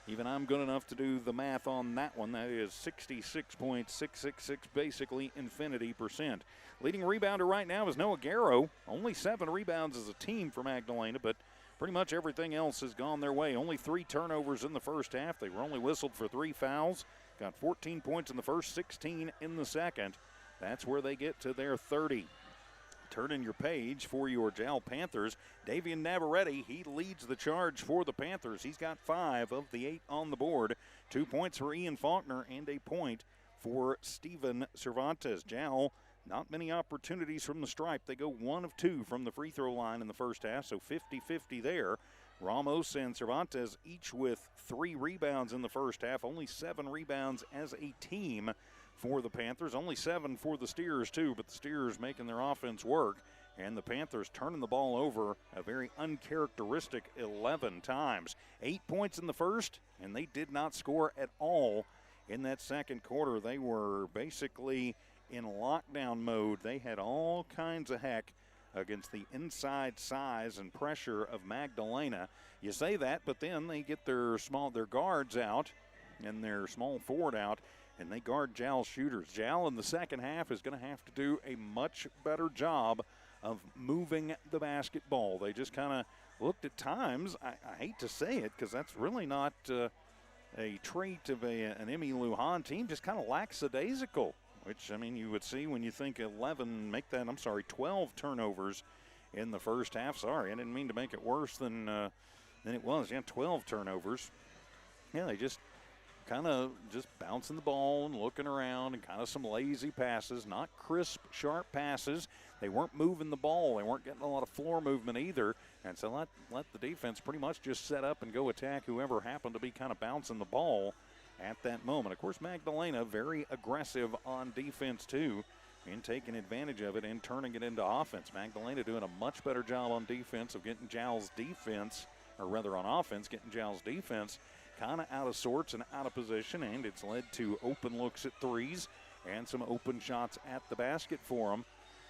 even I'm good enough to do the math on that one. That is 66.666, basically infinity percent. Leading rebounder right now is Noah Garrow. Only 7 rebounds as a team for Magdalena, but pretty much everything else has gone their way. Only 3 turnovers in the first half. They were only whistled for 3 fouls. Got 14 points in the first, 16 in the second. That's where they get to their 30. Turning your page for your Jal Panthers. Davian Navarrete, he leads the charge for the Panthers. He's got 5 of the 8 on the board. 2 points for Ian Faulkner and a point for Steven Cervantes. Jal, not many opportunities from the stripe. They go 1 of 2 from the free throw line in the first half, so 50-50 there. Ramos and Cervantes each with 3 rebounds in the first half. Only 7 rebounds as a team for the Panthers. Only 7 for the Steers, too, but the Steers making their offense work. And the Panthers turning the ball over a very uncharacteristic 11 times. 8 points in the first, and they did not score at all in that second quarter. They were basically in lockdown mode. They had all kinds of heck against the inside size and pressure of Magdalena. You say that, but then they get their guards out and their small forward out, and they guard Jal's shooters. Jal in the second half is going to have to do a much better job of moving the basketball. They just kind of looked at times, I hate to say it because that's really not a trait of an Emmy Lujan team, just kind of lackadaisical, which, I mean, you would see when you think 12 turnovers in the first half. Sorry, I didn't mean to make it worse than it was. Yeah, 12 turnovers. Yeah, they just kind of just bouncing the ball and looking around and kind of some lazy passes, not crisp, sharp passes. They weren't moving the ball. They weren't getting a lot of floor movement either. And so let the defense pretty much just set up and go attack whoever happened to be kind of bouncing the ball at that moment. Of course, Magdalena very aggressive on defense too, and taking advantage of it and turning it into offense. Magdalena doing a much better job on defense of getting Jal's defense, or rather on offense, getting Jal's defense kind of out of sorts and out of position, and it's led to open looks at threes and some open shots at the basket for them.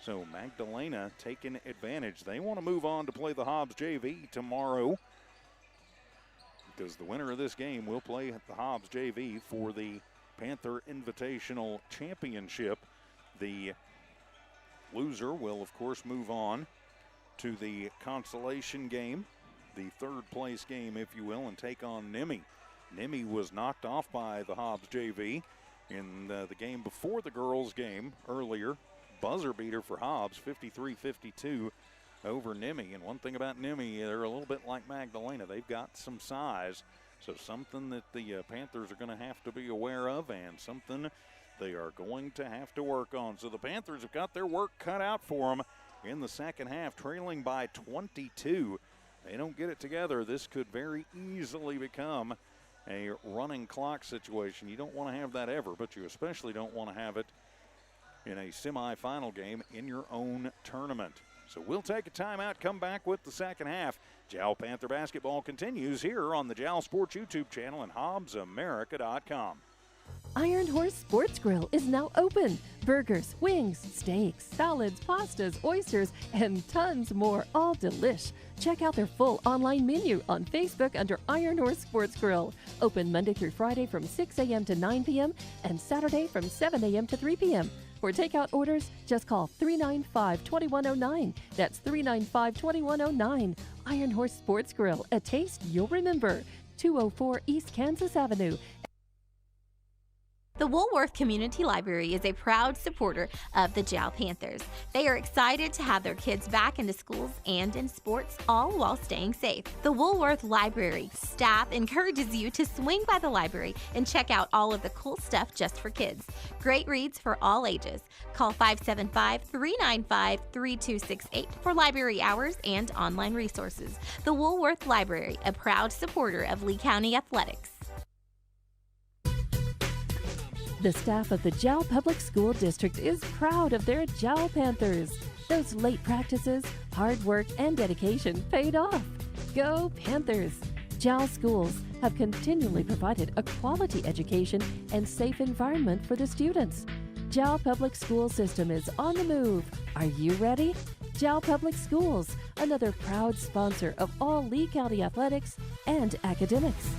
So Magdalena taking advantage. They want to move on to play the Hobbs JV tomorrow, because the winner of this game will play at the Hobbs JV for the Panther Invitational Championship. The loser will, of course, move on to the consolation game, the third place game, if you will, and take on Nimi. Nimi was knocked off by the Hobbs JV in the game before the girls' game earlier. Buzzer beater for Hobbs, 53-52 over Nimi. And one thing about Nimi, they're a little bit like Magdalena. They've got some size, so something that the Panthers are going to have to be aware of, and something they are going to have to work on. So the Panthers have got their work cut out for them in the second half, trailing by 22. They don't get it together, this could very easily become a running clock situation. You don't want to have that ever, but you especially don't want to have it in a semifinal game in your own tournament. So we'll take a timeout, come back with the second half. Jal Panther basketball continues here on the Jal Sports YouTube channel and HobbsAmerica.com.
Iron Horse Sports Grill is now open. Burgers, wings, steaks, salads, pastas, oysters, and tons more, all delish. Check out their full online menu on Facebook under Iron Horse Sports Grill. Open Monday through Friday from 6 a.m. to 9 p.m. and Saturday from 7 a.m. to 3 p.m. For takeout orders, just call 395-2109. That's 395-2109. Iron Horse Sports Grill, a taste you'll remember. 204 East Kansas Avenue.
The Woolworth Community Library is a proud supporter of the JAL Panthers. They are excited to have their kids back into schools and in sports, all while staying safe. The Woolworth Library staff encourages you to swing by the library and check out all of the cool stuff just for kids. Great reads for all ages. Call 575-395-3268 for library hours and online resources. The Woolworth Library, a proud supporter of Lee County Athletics.
The staff of the JAL Public School District is proud of their JAL Panthers. Those late practices, hard work, and dedication paid off. Go Panthers! JAL schools have continually provided a quality education and safe environment for the students. JAL Public School System is on the move. Are you ready? JAL Public Schools, another proud sponsor of all Lee County athletics and academics.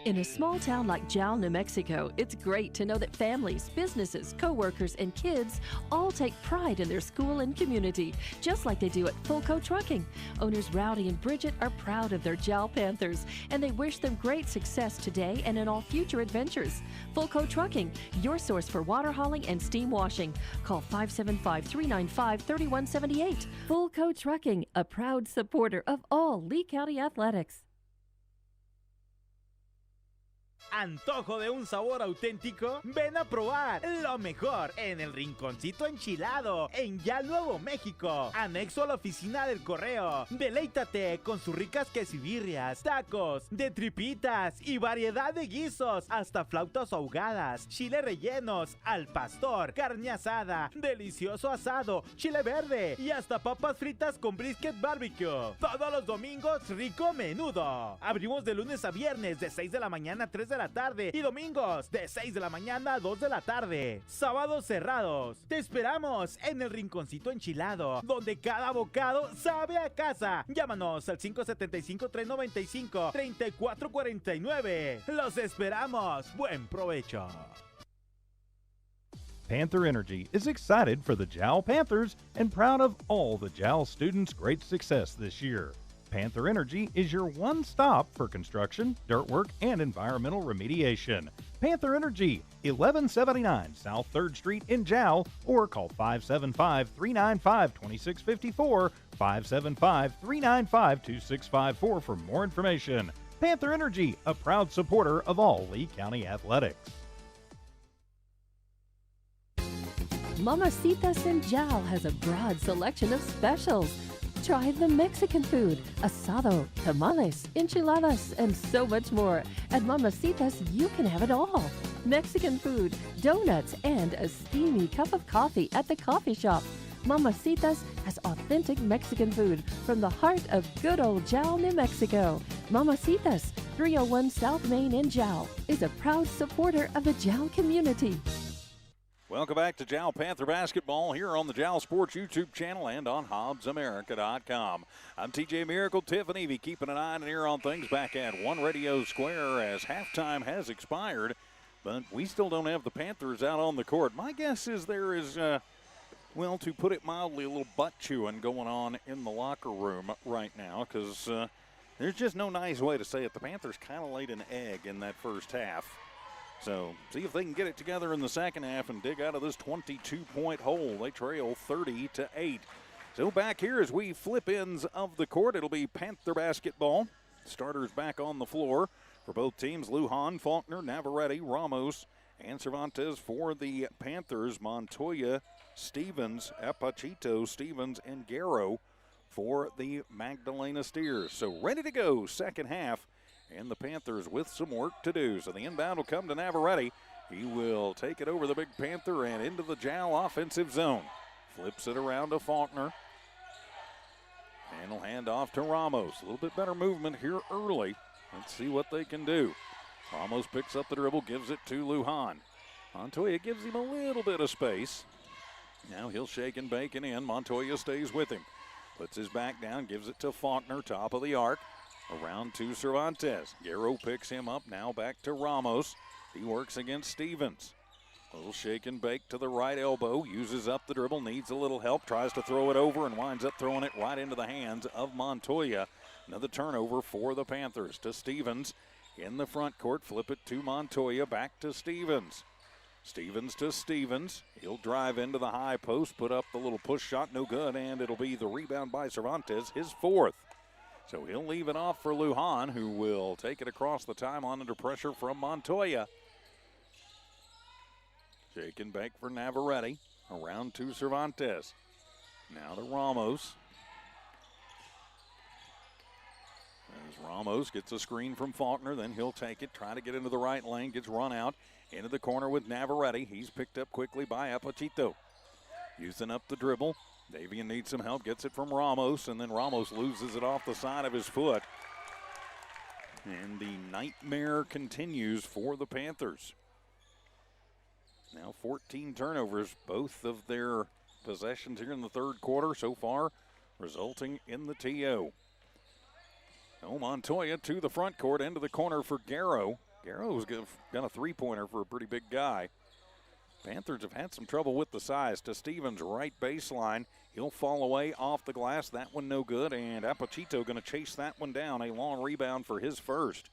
In a small town like JAL, New Mexico, it's great to know that families, businesses, co-workers, and kids all take pride in their school and community, just like they do at Fulco Trucking. Owners Rowdy and Bridget are proud of their JAL Panthers, and they wish them great success today and in all future adventures. Fulco Trucking, your source for water hauling and steam washing. Call 575-395-3178. Fulco Trucking, a proud supporter of all Lee County athletics.
¿Antojo de un sabor auténtico? Ven a probar lo mejor en el Rinconcito Enchilado, en Ya Nuevo México, anexo a la oficina del correo. Deleítate con sus ricas quesibirrias, tacos, de tripitas y variedad de guisos, hasta flautas ahogadas, chile rellenos, al pastor, carne asada, delicioso asado, chile verde y hasta papas fritas con brisket barbecue. Todos los domingos, rico menudo. Abrimos de lunes a viernes de 6 de la mañana a 3 de la tarde y domingos de 6 de la mañana a 2 de la tarde. Sábados cerrados. Te esperamos en el Rinconcito Enchilado, donde cada bocado sabe a casa. Llámanos al 575-395-3449. Los esperamos. Buen provecho.
Panther Energy is excited for the JAL Panthers and proud of all the JAL students' great success this year. Panther Energy is your one stop for construction, dirt work, and environmental remediation. Panther Energy, 1179 South 3rd Street in JAL, or call 575-395-2654, 575-395-2654 for more information. Panther Energy, a proud supporter of all Lee County athletics.
Mamacitas in JAL has a broad selection of specials. Try the Mexican food, asado, tamales, enchiladas, and so much more. At Mamacitas, you can have it all. Mexican food, donuts, and a steamy cup of coffee at the coffee shop. Mamacitas has authentic Mexican food from the heart of good old JAL, New Mexico. Mamacitas, 301 South Main in JAL, is a proud supporter of the JAL community.
Welcome back to JAL Panther basketball here on the JAL Sports YouTube channel and on HobbsAmerica.com. I'm TJ Miracle, Tiffany Evie, keeping an eye and ear on things back at One Radio Square as halftime has expired, but we still don't have the Panthers out on the court. My guess is there is, well, to put it mildly, a little butt chewing going on in the locker room right now because there's just no nice way to say it. The Panthers kind of laid an egg in that first half. So see if they can get it together in the second half and dig out of this 22-point hole. They trail 30-8. So back here as we flip ends of the court, it'll be Panther basketball. Starters back on the floor for both teams. Lujan, Faulkner, Navarrete, Ramos, and Cervantes for the Panthers. Montoya, Stevens, Apachito, Stevens, and Garrow for the Magdalena Steers. So ready to go second half. And the Panthers with some work to do. So the inbound will come to Navarrete. He will take it over the big Panther and into the JAL offensive zone. Flips it around to Faulkner. And he'll hand off to Ramos. A little bit better movement here early. Let's see what they can do. Ramos picks up the dribble, gives it to Lujan. Montoya gives him a little bit of space. Now he'll shake and bake it in. Montoya stays with him. Puts his back down, gives it to Faulkner, top of the arc. Around to Cervantes. Garrow picks him up, now back to Ramos. He works against Stevens. A little shake and bake to the right elbow, uses up the dribble, needs a little help, tries to throw it over and winds up throwing it right into the hands of Montoya. Another turnover for the Panthers to Stevens in the front court. Flip it to Montoya, back to Stevens. Stevens to Stevens. He'll drive into the high post, put up the little push shot, no good, and it'll be the rebound by Cervantes, his fourth. So he'll leave it off for Lujan, who will take it across the timeline under pressure from Montoya. Shake and bake for Navarrete. Around to Cervantes. Now to Ramos. As Ramos gets a screen from Faulkner, then he'll take it, try to get into the right lane, gets run out into the corner with Navarrete. He's picked up quickly by Apachito. Using up the dribble. Davian needs some help, gets it from Ramos, and then Ramos loses it off the side of his foot. And the nightmare continues for the Panthers. Now 14 turnovers, both of their possessions here in the third quarter so far, resulting in the TO. Oh, Montoya to the front court, into the corner for Garrow. Garrow's got a three-pointer for a pretty big guy. Panthers have had some trouble with the size. To Stevens, right baseline. He'll fall away off the glass. That one no good, and Apachito going to chase that one down. A long rebound for his first.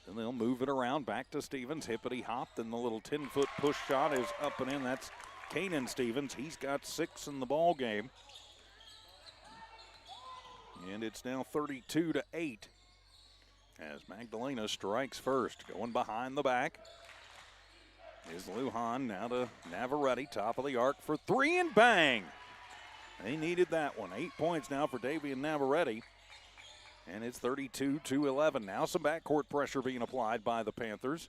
Then they'll move it around back to Stevens. Hippity hopped, and the little 10-foot push shot is up and in. That's Kanan Stevens. He's got 6 in the ball game. And it's now 32-8 as Magdalena strikes first. Going behind the back is Lujan. Now to Navarrete, top of the arc for 3, and bang! They needed that one. 8 points now for Davian Navarrete. And it's 32-11. Now some backcourt pressure being applied by the Panthers.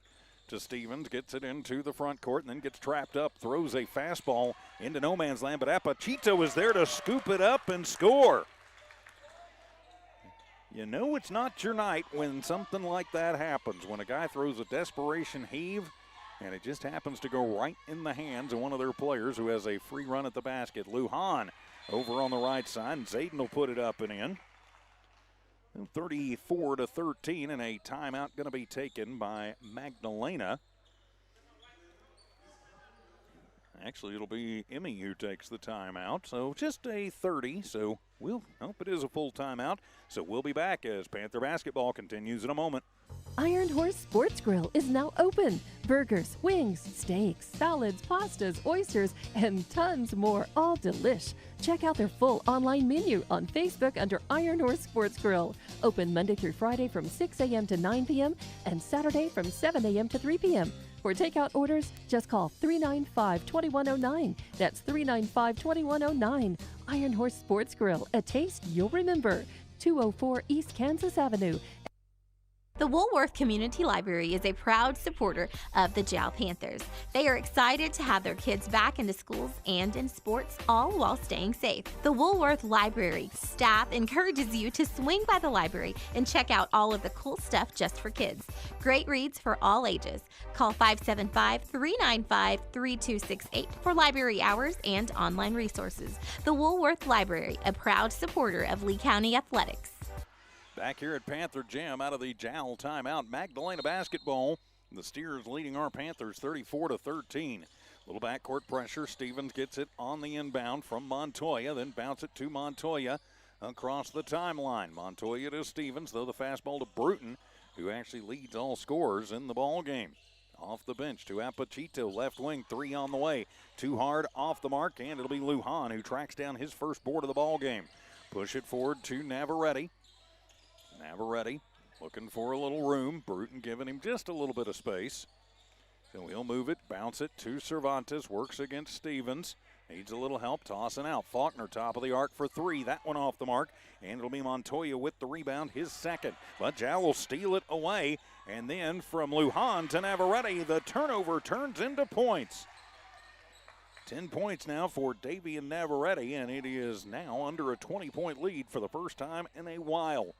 To Stevens, gets it into the front court and then gets trapped up, throws a fastball into no man's land, but Apachito is there to scoop it up and score. You know it's not your night when something like that happens, when a guy throws a desperation heave and it just happens to go right in the hands of one of their players who has a free run at the basket. Lujan over on the right side, and Zayden will put it up and in. 34-13, and a timeout going to be taken by Magdalena. Actually, it'll be Emmy who takes the timeout, so just a 30. So we'll hope it is a full timeout. So we'll be back as Panther basketball continues in a moment.
Iron Horse Sports Grill is now open. Burgers, wings, steaks, salads, pastas, oysters, and tons more, all delish. Check out their full online menu on Facebook under Iron Horse Sports Grill. Open Monday through Friday from 6 a.m. to 9 p.m. and Saturday from 7 a.m. to 3 p.m. For takeout orders, just call 395-2109. That's 395-2109. Iron Horse Sports Grill, a taste you'll remember. 204 East Kansas Avenue.
The Woolworth Community Library is a proud supporter of the JAL Panthers. They are excited to have their kids back into schools and in sports, all while staying safe. The Woolworth Library staff encourages you to swing by the library and check out all of the cool stuff just for kids. Great reads for all ages. Call 575-395-3268 for library hours and online resources. The Woolworth Library, a proud supporter of Lee County Athletics.
Back here at Panther Gym, out of the JAL timeout, Magdalena basketball. The Steers leading our Panthers 34-13. Little backcourt pressure. Stevens gets it on the inbound from Montoya, then bounce it to Montoya across the timeline. Montoya to Stevens, though the fastball to Bruton, who actually leads all scorers in the ball game. Off the bench to Apachito, left wing, 3 on the way. Too hard, off the mark, and it'll be Lujan who tracks down his first board of the ball game. Push it forward to Navarrete. Navarrete looking for a little room. Bruton giving him just a little bit of space. So he'll move it, bounce it to Cervantes. Works against Stevens. Needs a little help, tossing out. Faulkner, top of the arc for 3. That one off the mark. And it'll be Montoya with the rebound, his second. But JAL will steal it away. And then from Lujan to Navarrete, the turnover turns into points. 10 points now for Davian Navarrete, and it is now under a 20-point lead for the first time in a while.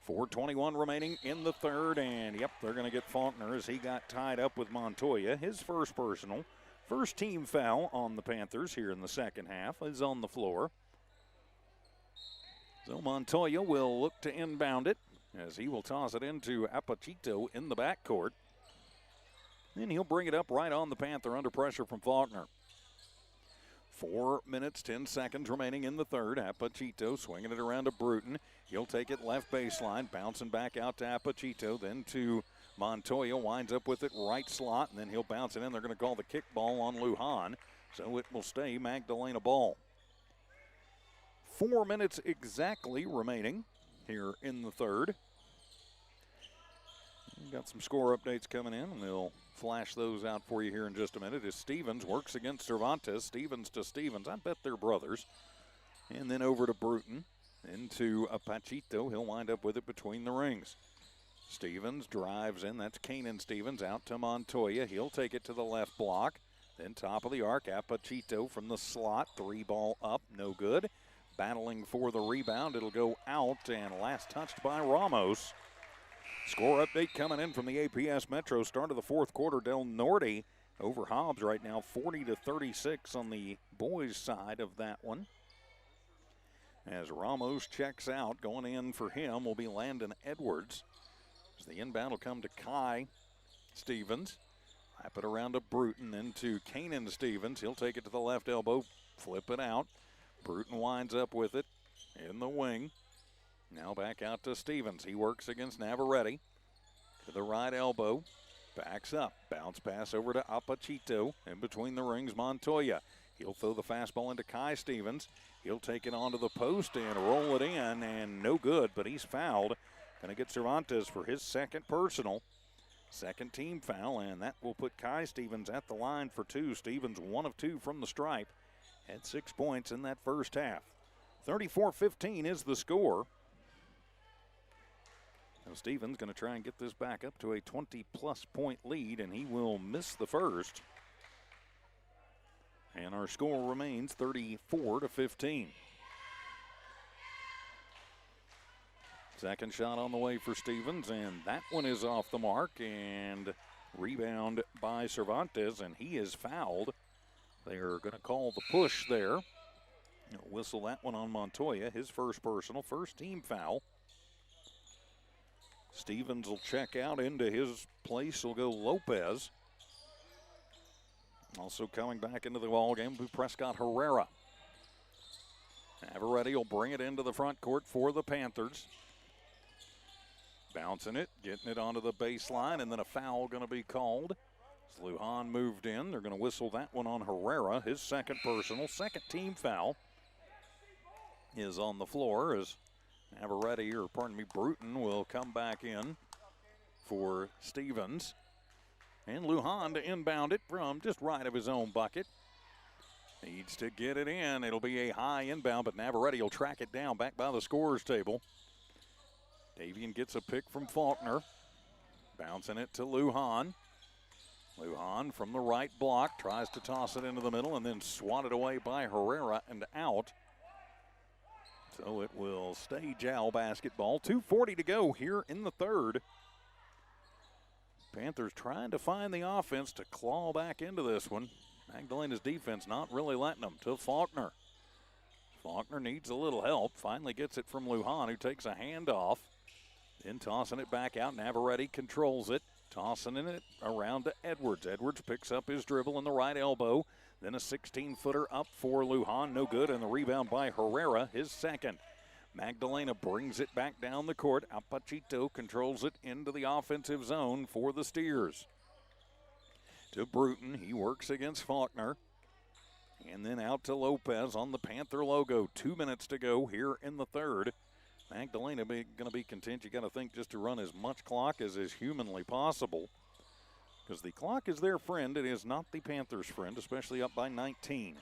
4:21 remaining in the third, and yep, they're going to get Faulkner as he got tied up with Montoya. His first personal. First team foul on the Panthers here in the second half is on the floor. So Montoya will look to inbound it as he will toss it into Apachito in the backcourt. And he'll bring it up right on the Panther under pressure from Faulkner. 4 minutes, 10 seconds remaining in the third. Apachito swinging it around to Bruton. He'll take it left baseline, bouncing back out to Apachito, then to Montoya. Winds up with it right slot, and then he'll bounce it in. They're going to call the kickball on Lujan, so it will stay Magdalena ball. 4 minutes exactly remaining here in the third. We've got some score updates coming in, and they'll flash those out for you here in just a minute as Stevens works against Cervantes. Stevens to Stevens. I bet they're brothers. And then over to Bruton. Into Apachito. He'll wind up with it between the rings. Stevens drives in. That's Kanan Stevens out to Montoya. He'll take it to the left block. Then top of the arc, Apachito from the slot. 3-ball up. No good. Battling for the rebound. It'll go out and last touched by Ramos. Score update coming in from the APS Metro. Start of the fourth quarter. Del Norte over Hobbs right now, 40-36 on the boys' side of that one. As Ramos checks out, going in for him will be Landon Edwards. As the inbound will come to Kai Stevens. Lap it around to Bruton, then to Kanan Stevens. He'll take it to the left elbow, flip it out. Bruton winds up with it in the wing. Now back out to Stevens. He works against Navarrete. To the right elbow. Backs up. Bounce pass over to Apachito. In between the rings, Montoya. He'll throw the fastball into Kai Stevens. He'll take it onto the post and roll it in, and no good, but he's fouled. Going to get Cervantes for his second personal. Second team foul, and that will put Kai Stevens at the line for two. Stevens 1 of 2 from the stripe. Had 6 points in that first half. 34-15 is the score. Now Stevens going to try and get this back up to a 20-plus point lead, and he will miss the first. And our score remains 34-15. Second shot on the way for Stevens, and that one is off the mark, and rebound by Cervantes, and he is fouled. They're going to call the push there. They'll whistle that one on Montoya, his first personal, first team foul. Stevens will check out. Into his place will go Lopez. Also coming back into the ball game will be Prescott Herrera. Navarrete will bring it into the front court for the Panthers. Bouncing it, getting it onto the baseline, and then a foul going to be called. As Lujan moved in, they're going to whistle that one on Herrera, his second personal, second team foul is on the floor as Bruton will come back in for Stevens. And Lujan to inbound it from just right of his own bucket. Needs to get it in. It'll be a high inbound, but Navarrete will track it down back by the scorer's table. Davian gets a pick from Faulkner. Bouncing it to Lujan. Lujan from the right block tries to toss it into the middle and then swatted away by Herrera and out. So it will stay Jowl basketball. 2:40 to go here in the third. Panthers trying to find the offense to claw back into this one. Magdalena's defense not really letting them. To Faulkner. Faulkner needs a little help. Finally gets it from Lujan, who takes a handoff. Then tossing it back out. Navarrete controls it. Tossing it around to Edwards. Edwards picks up his dribble in the right elbow. Then a 16-footer up for Lujan. No good, and the rebound by Herrera, his second. Magdalena brings it back down the court. Apachito controls it into the offensive zone for the Steers. To Bruton. He works against Faulkner. And then out to Lopez on the Panther logo. 2 minutes to go here in the third. Magdalena going to be content. You got to think just to run as much clock as is humanly possible. Because the clock is their friend. It is not the Panthers' friend, especially up by 19.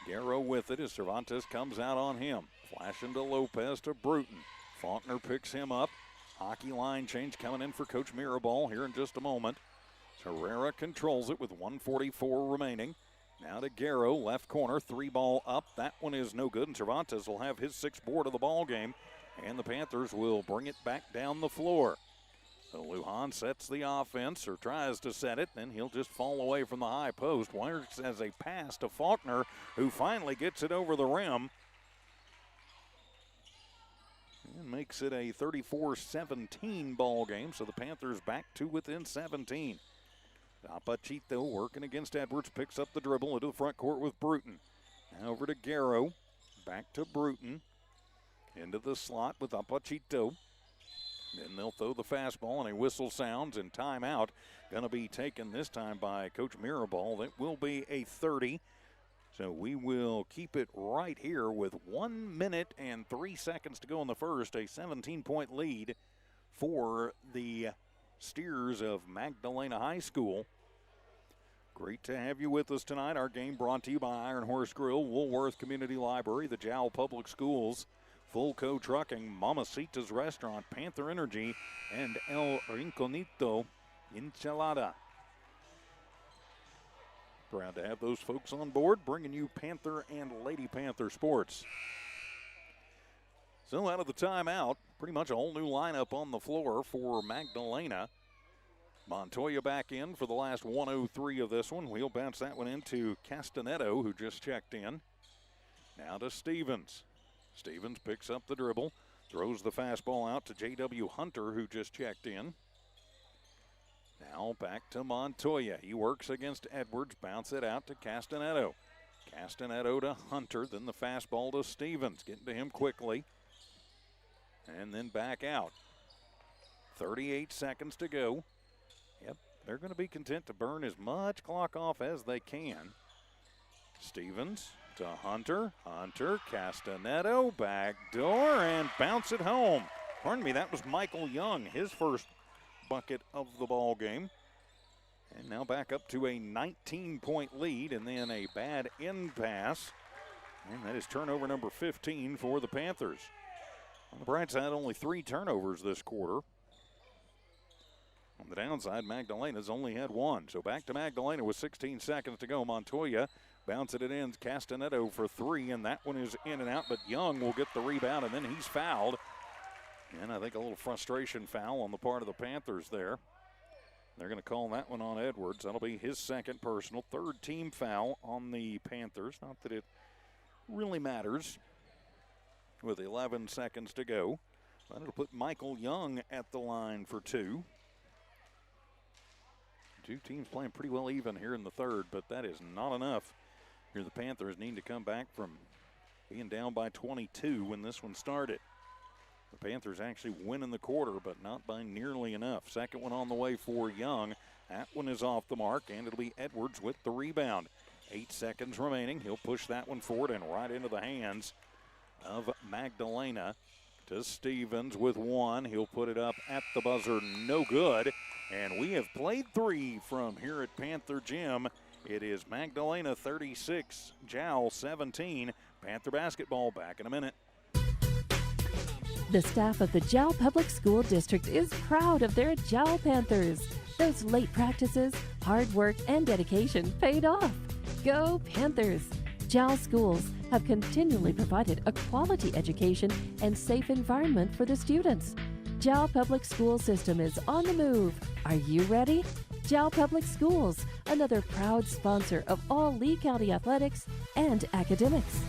Garrow with it as Cervantes comes out on him. Flashing to Lopez to Bruton. Faulkner picks him up. Hockey line change coming in for Coach Mirabal here in just a moment. Herrera controls it with 1:44 remaining. Now to Garrow, left corner, 3-ball up. That one is no good, and Cervantes will have his 6th board of the ball game, and the Panthers will bring it back down the floor. So Lujan sets the offense, or tries to set it, then he'll just fall away from the high post. Works as a pass to Faulkner, who finally gets it over the rim. And makes it a 34-17 ball game, so the Panthers back to within 17. Apachito working against Edwards, picks up the dribble into the front court with Bruton. Now over to Garrow, back to Bruton, into the slot with Apachito. Then they'll throw the fastball and a whistle sounds and timeout. Going to be taken this time by Coach Mirabal. That will be a 30. So we will keep it right here with 1 minute and 3 seconds to go in the first. A 17-point lead for the Steers of Magdalena High School. Great to have you with us tonight. Our game brought to you by Iron Horse Grill, Woolworth Community Library, the Jowl Public Schools, Fulco Trucking, Mamacita's Restaurant, Panther Energy, and El Rinconito Enchilada. Proud to have those folks on board, bringing you Panther and Lady Panther sports. So out of the timeout, pretty much a whole new lineup on the floor for Magdalena. Montoya back in for the last 103 of this one. We'll bounce that one into Castanedo, who just checked in. Now to Stevens. Stevens picks up the dribble, throws the fastball out to J.W. Hunter, who just checked in. Now back to Montoya. He works against Edwards, bounce it out to Castanedo. Castanedo to Hunter, then the fastball to Stevens. Getting to him quickly. And then back out. 38 seconds to go. Yep, they're going to be content to burn as much clock off as they can. Stevens to Hunter. Hunter, Castanedo, backdoor, and bounce it home. Pardon me, that was Michael Young, his first bucket of the ball game. And now back up to a 19-point lead, and then a bad end pass. And that is turnover number 15 for the Panthers. On the bright side, only 3 turnovers this quarter. On the downside, Magdalena's only had 1. So back to Magdalena with 16 seconds to go. Montoya bouncing it in. Castanedo for 3, and that one is in and out. But Young will get the rebound, and then he's fouled. And I think a little frustration foul on the part of the Panthers there. They're going to call that one on Edwards. That'll be his second personal. 3rd team foul on the Panthers. Not that it really matters. With 11 seconds to go. But it'll put Michael Young at the line for 2. Two teams playing pretty well even here in the third, but that is not enough. Here the Panthers need to come back from being down by 22 when this one started. The Panthers actually win in the quarter, but not by nearly enough. Second one on the way for Young. That one is off the mark, and it'll be Edwards with the rebound. 8 seconds remaining. He'll push that one forward and right into the hands of Magdalena. To Stevens with 1. He'll put it up at the buzzer. No good. And we have played 3 from here at Panther Gym. It is Magdalena 36, Jowl 17. Panther basketball back in a minute.
The staff of the Jowl Public School District is proud of their Jowl Panthers. Those late practices, hard work, and dedication paid off. Go Panthers! Jowl schools have continually provided a quality education and safe environment for the students. Jowl Public School System is on the move. Are you ready? Jowl Public Schools, another proud sponsor of all Lee County athletics and academics.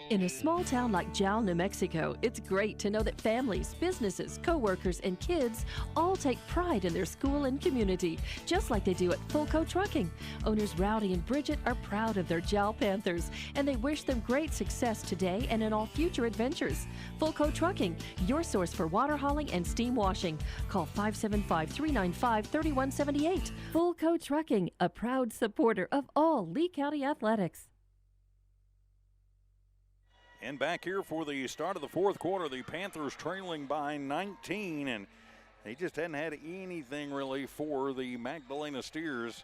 In a small town like Jowl, New Mexico, it's great to know that families, businesses, co-workers, and kids all take pride in their school and community, just like they do at Fulco Trucking. Owners Rowdy and Bridget are proud of their Jowl Panthers, and they wish them great success today and in all future adventures. Fulco Trucking, your source for water hauling and steam washing. Call 575-395-3178. Fulco Trucking, a proud supporter of all Lee County athletics.
And back here for the start of the fourth quarter, the Panthers trailing by 19, and they just hadn't had anything really for the Magdalena Steers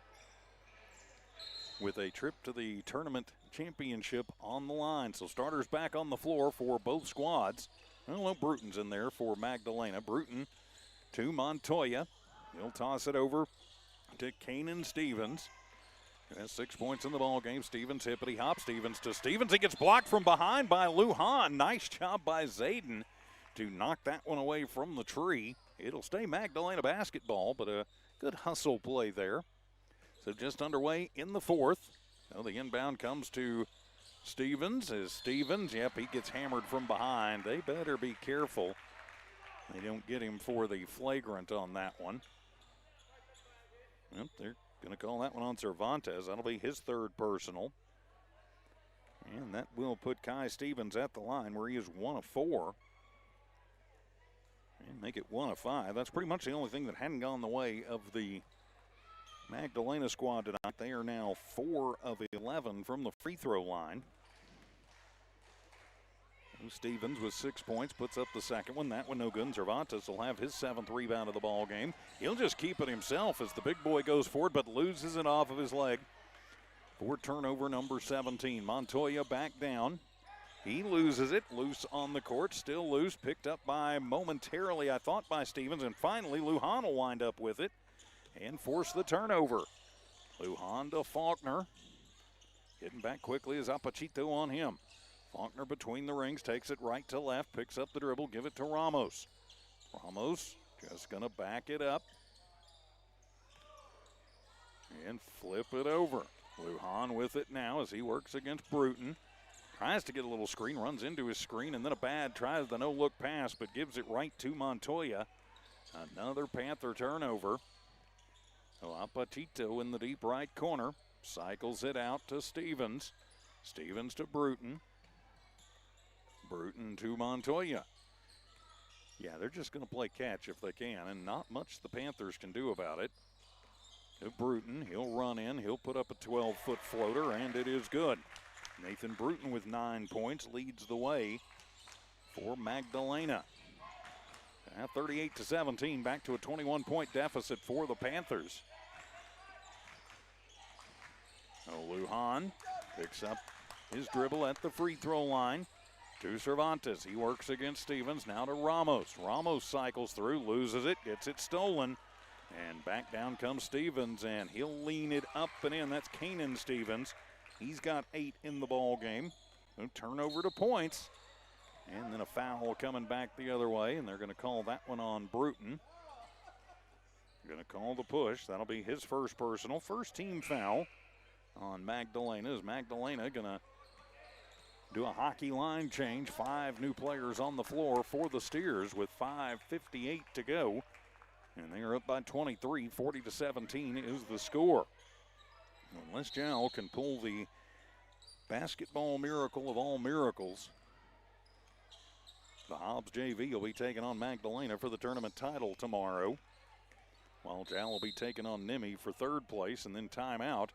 with a trip to the tournament championship on the line. So starters back on the floor for both squads. I don't know, Bruton's in there for Magdalena. Bruton to Montoya. He'll toss it over to Kanan Stevens. He has 6 points in the ball game. Stevens hippity hop. Stevens to Stevens. He gets blocked from behind by Lujan. Nice job by Zayden to knock that one away from the tree. It'll stay Magdalena basketball, but a good hustle play there. So just underway in the fourth. Now the inbound comes to Stevens. He gets hammered from behind. They better be careful. They don't get him for the flagrant on that one. Yep, they're going to call that one on Cervantes. That'll be his third personal. And that will put Kai Stevens at the line where he is 1 of 4. And make it 1 of 5. That's pretty much the only thing that hadn't gone the way of the Magdalena squad tonight. They are now 4 of 11 from the free throw line. Stevens with 6 points puts up the second one. That one no good. Cervantes will have his 7th rebound of the ball game. He'll just keep it himself as the big boy goes forward, but loses it off of his leg. For turnover number 17. Montoya back down. He loses it. Loose on the court. Still loose. Picked up by momentarily, I thought, by Stevens. And finally, Lujan will wind up with it and force the turnover. Lujan to Faulkner. Getting back quickly is Apachito on him. Faulkner between the rings, takes it right to left, picks up the dribble, give it to Ramos. Ramos just going to back it up and flip it over. Lujan with it now as he works against Bruton. Tries to get a little screen, runs into his screen, and then a bad tries the no-look pass, but gives it right to Montoya. Another Panther turnover. Apachito in the deep right corner. Cycles it out to Stevens. Stevens to Bruton. Bruton to Montoya. Yeah, they're just going to play catch if they can, and not much the Panthers can do about it. To Bruton, he'll run in, he'll put up a 12-foot floater, and it is good. Nathan Bruton with 9 points leads the way for Magdalena. Now 38-17, back to a 21-point deficit for the Panthers. Lujan picks up his dribble at the free throw line. To Cervantes. He works against Stevens. Now to Ramos. Ramos cycles through, loses it, gets it stolen. And back down comes Stevens, and he'll lean it up and in. That's Kanan Stevens. He's got 8 in the ball game. No turnover to points. And then a foul coming back the other way, and they're going to call that one on Bruton. Going to call the push. That'll be his first personal. First team foul on Magdalena. Is Magdalena going to do a hockey line change? 5 new players on the floor for the Steers with 5:58 to go. And they are up by 23. 40-17 is the score. Unless Jal can pull the basketball miracle of all miracles, the Hobbs JV will be taking on Magdalena for the tournament title tomorrow, while Jal will be taking on Nimi for 3rd place, and then timeout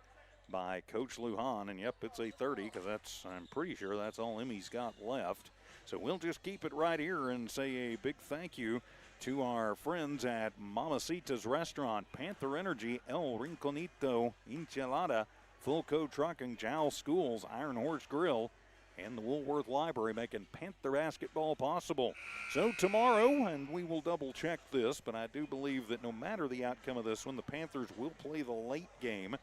by Coach Lujan. And yep, it's a 30, because that's, I'm pretty sure that's all Emmy's got left. So we'll just keep it right here and say a big thank you to our friends at Mamacita's Restaurant, Panther Energy, El Rinconito, Enchilada, Fulco Trucking, Jowl Schools, Iron Horse Grill, and the Woolworth Library, making Panther basketball possible. So tomorrow, and we will double check this, but I do believe that no matter the outcome of this one, the Panthers will play the late game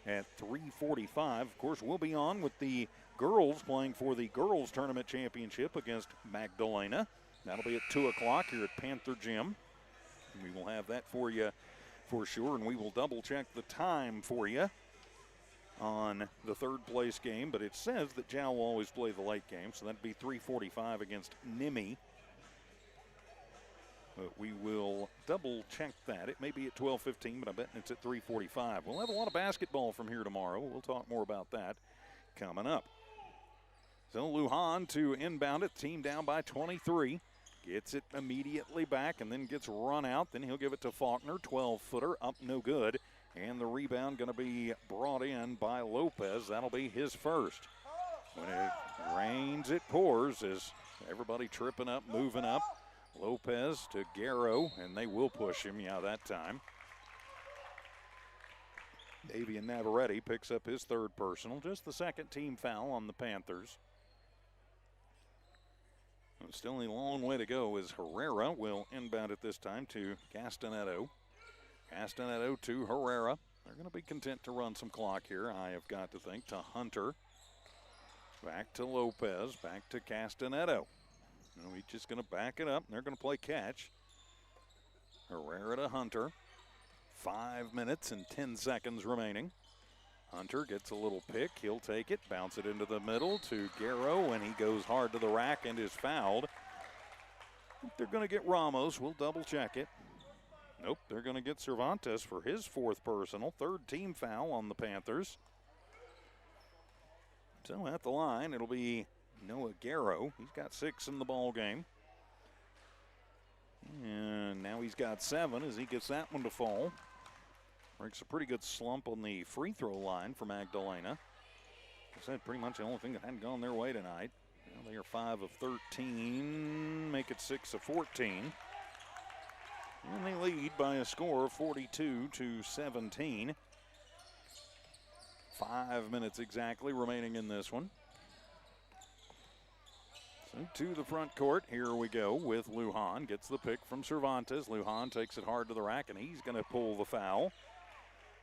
at 3:45. Of course, we'll be on with the girls playing for the girls tournament championship against Magdalena. That'll be at 2 o'clock here at Panther Gym. We will have that for you for sure, and we will double check the time for you on the 3rd place game, but it says that Jowl will always play the late game, so that'd be 3:45 against Nimi. But we will double check that. It may be at 12:15, but I bet it's at 3:45. We'll have a lot of basketball from here tomorrow. We'll talk more about that coming up. So Lujan to inbound it, team down by 23. Gets it immediately back and then gets run out. Then he'll give it to Faulkner, 12-footer, up no good. And the rebound going to be brought in by Lopez. That'll be his first. When it rains, it pours as everybody tripping up, moving up. Lopez to Garrow, and they will push him, that time. Davian Navarrete picks up his 3rd personal, just the 2nd team foul on the Panthers. Still a long way to go as Herrera will inbound it this time to Castanetto. Castanetto to Herrera. They're going to be content to run some clock here, I have got to think, to Hunter. Back to Lopez, back to Castanetto. He's just going to back it up, and they're going to play catch. Herrera to Hunter. 5 minutes and 10 seconds remaining. Hunter gets a little pick. He'll take it, bounce it into the middle to Garrow, and he goes hard to the rack and is fouled. They're going to get Ramos. We'll double check it. Nope, they're going to get Cervantes for his 4th personal. 3rd team foul on the Panthers. So at the line, it'll be Noah Garrow. He's got 6 in the ball game. And now he's got 7 as he gets that one to fall. Breaks a pretty good slump on the free throw line for Magdalena. I said pretty much the only thing that hadn't gone their way tonight. Well, they are 5 of 13, make it 6 of 14. And they lead by a score of 42-17. 5 minutes exactly remaining in this one. So to the front court, here we go with Lujan. Gets the pick from Cervantes. Lujan takes it hard to the rack, and he's going to pull the foul.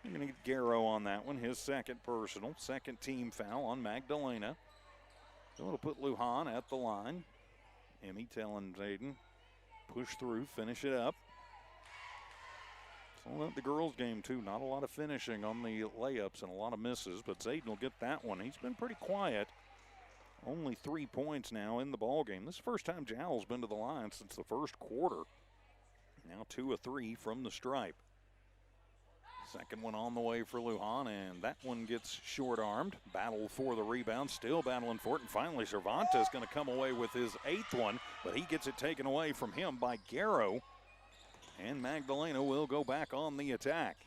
You're going to get Garrow on that one, his 2nd personal. 2nd team foul on Magdalena. So it'll put Lujan at the line. Emmy telling Zayden, push through, finish it up. So like the girls' game, too. Not a lot of finishing on the layups and a lot of misses, but Zayden will get that one. He's been pretty quiet. Only 3 points now in the ball game. This is the first time Jowl's been to the line since the first quarter. Now 2 of 3 from the stripe. Second one on the way for Lujan, and that one gets short-armed. Battle for the rebound, still battling for it, and finally Cervantes going to come away with his 8th one, but he gets it taken away from him by Garrow. And Magdalena will go back on the attack.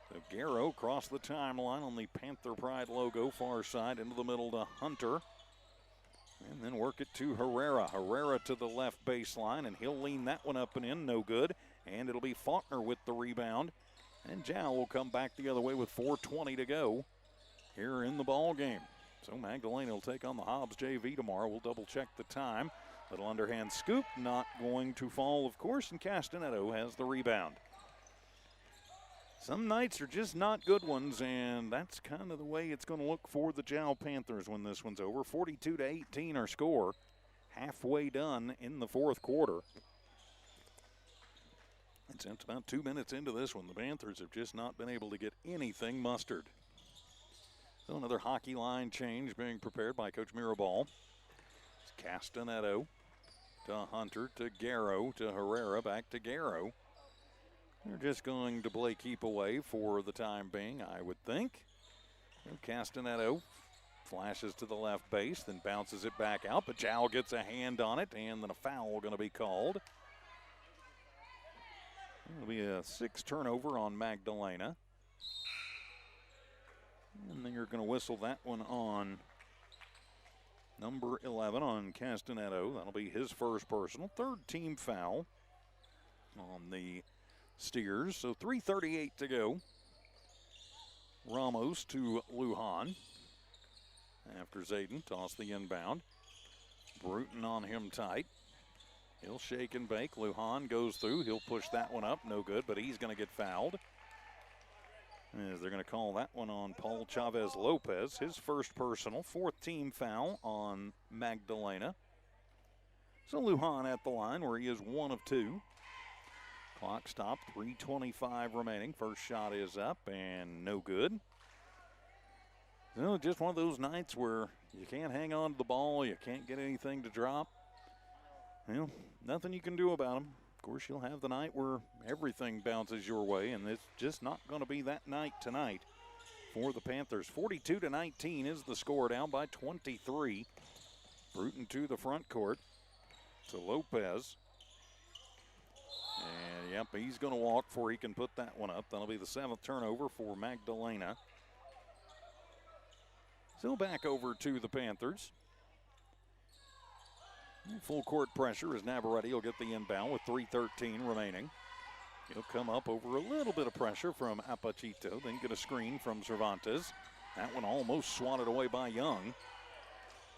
So Garrow across the timeline on the Panther Pride logo, far side into the middle to Hunter. And then work it to Herrera. Herrera to the left baseline, and he'll lean that one up and in, no good. And it'll be Faulkner with the rebound. And Jow will come back the other way with 4:20 to go here in the ball game. So Magdalena will take on the Hobbs JV tomorrow. We'll double check the time. Little underhand scoop, not going to fall, of course, and Castanetto has the rebound. Some nights are just not good ones, and that's kind of the way it's going to look for the Jow Panthers when this one's over. 42-18 our score, halfway done in the 4th quarter. And since about 2 minutes into this one, the Panthers have just not been able to get anything mustered. So another hockey line change being prepared by Coach Mirabal. It's Castanetto to Hunter to Garrow to Herrera, back to Garrow. They're just going to play keep away for the time being, I would think. And Castanetto flashes to the left base, then bounces it back out, but Jow gets a hand on it, and then a foul going to be called. It'll be a 6 turnover on Magdalena. And then you're going to whistle that one on number 11 on Castanetto. That'll be his 1st personal. 3rd team foul on the Steers. So 3:38 to go. Ramos to Lujan. After Zayden tossed the inbound. Bruton on him tight. He'll shake and bake. Lujan goes through. He'll push that one up. No good, but he's going to get fouled. As they're going to call that one on Paul Chavez Lopez. His 1st personal. 4th team foul on Magdalena. So Lujan at the line where he is 1 of 2. Clock stopped. 3:25 remaining. First shot is up and no good. So just one of those nights where you can't hang on to the ball. You can't get anything to drop. Well, nothing you can do about them. Of course, you'll have the night where everything bounces your way, and it's just not going to be that night tonight for the Panthers. 42-19 is the score, down by 23. Bruton to the front court to Lopez. And, yep, he's going to walk before he can put that one up. That'll be the 7th turnover for Magdalena. So back over to the Panthers. Full court pressure as Navarrete will get the inbound with 3:13 remaining. He'll come up over a little bit of pressure from Apachito, then get a screen from Cervantes. That one almost swatted away by Young.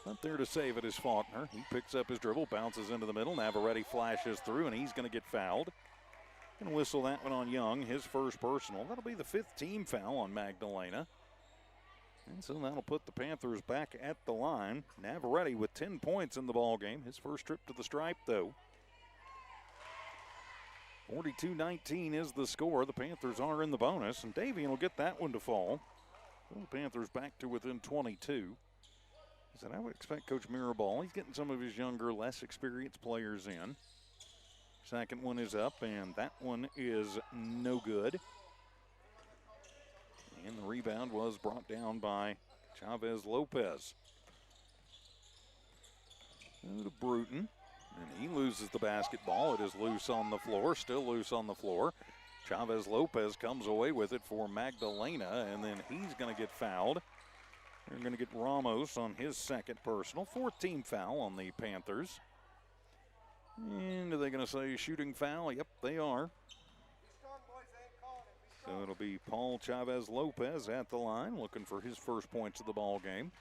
Not there to save it is Faulkner. He picks up his dribble, bounces into the middle. Navarrete flashes through, and he's going to get fouled. Going to whistle that one on Young, his 1st personal. That'll be the 5th team foul on Magdalena. And so that'll put the Panthers back at the line. Navarrete with 10 points in the ball game. His first trip to the stripe, though. 42-19 is the score. The Panthers are in the bonus, and Davian will get that one to fall. So the Panthers back to within 22. I said I would expect Coach Mirabal. He's getting some of his younger, less experienced players in. Second one is up, and that one is no good. And the rebound was brought down by Chavez Lopez. To Bruton, and he loses the basketball. It is loose on the floor, still loose on the floor. Chavez Lopez comes away with it for Magdalena, and then he's going to get fouled. They're going to get Ramos on his second personal. 14 foul on the Panthers. And are they going to say shooting foul? Yep, they are. So it'll be Paul Chavez Lopez at the line, looking for his first points of the ball game.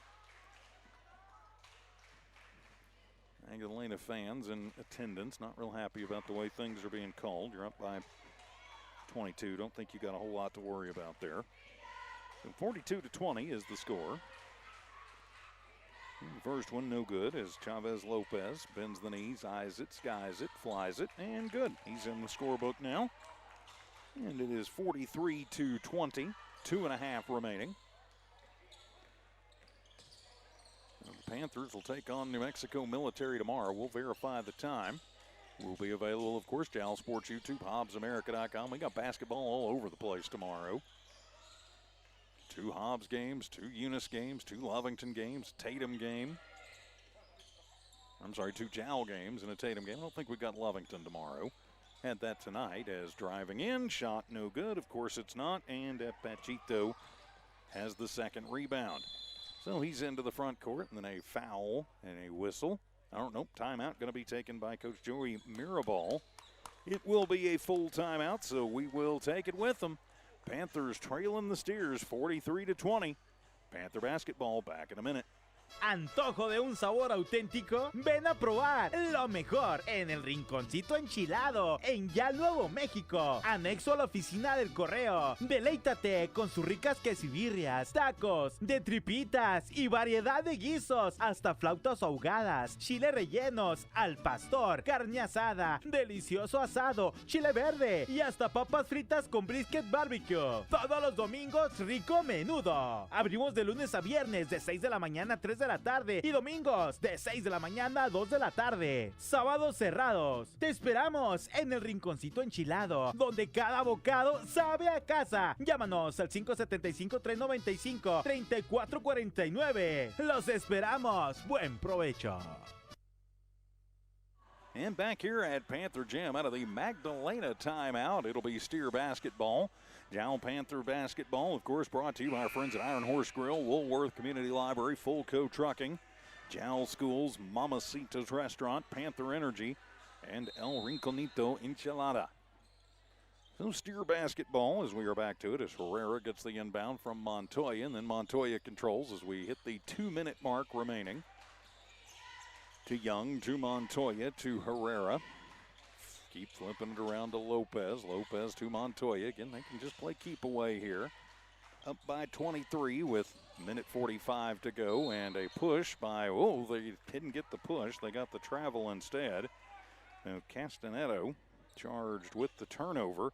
Magdalena fans in attendance, not real happy about the way things are being called. You're up by 22. Don't think you got a whole lot to worry about there. So 42-20 is the score. The first one no good as Chavez Lopez bends the knees, eyes it, skies it, flies it, and good. He's in the scorebook now. And it is 43-20, 2.5 remaining. The Panthers will take on New Mexico Military tomorrow. We'll verify the time. Will be available, of course, Jal Sports YouTube, HobbsAmerica.com. We got basketball all over the place tomorrow. 2 Hobbs games, 2 Eunice games, 2 Lovington games, Tatum game. I'm sorry, 2 Jal games and a Tatum game. I don't think we've got Lovington tomorrow. Had that tonight as driving in, shot no good. Of course it's not, and Pachito has the second rebound. So he's into the front court, and then a foul and a whistle. I don't know, timeout going to be taken by Coach Joey Mirabal. It will be a full timeout, so we will take it with them. Panthers trailing the Steers 43-20. Panther basketball back in a minute.
Antojo de un sabor auténtico, ven a probar lo mejor en el Rinconcito Enchilado en Ya Nuevo México, anexo a la oficina del correo. Deleítate con sus ricas quesibirrias, tacos, de tripitas y variedad de guisos, hasta flautas ahogadas, chile rellenos, al pastor, carne asada, delicioso asado, chile verde y hasta papas fritas con brisket barbecue. Todos los domingos, rico menudo. Abrimos de lunes a viernes de 6 de la mañana a 3 de la tarde y domingos de 6 de la mañana a 2 de la tarde. Sábados cerrados. Te esperamos en el Rinconcito Enchilado, donde cada bocado sabe a casa. Llámanos al 575-395-3449. Los esperamos. Buen provecho.
And back here at Panther Gym, out of the Magdalena timeout, it'll be Steer basketball. Jal Panther basketball, of course, brought to you by our friends at Iron Horse Grill, Woolworth Community Library, Fulco Trucking, Jal Schools, Mamacita's Restaurant, Panther Energy, and El Rinconito Enchilada. So Steer basketball, as we are back to it, as Herrera gets the inbound from Montoya, and then Montoya controls as we hit the 2-minute mark remaining. To Young, to Montoya, to Herrera. Keep flipping it around to Lopez. Lopez to Montoya. Again, they can just play keep away here. Up by 23 with minute 45 to go, and a push by, they didn't get the push. They got the travel instead. Now Castanetto charged with the turnover.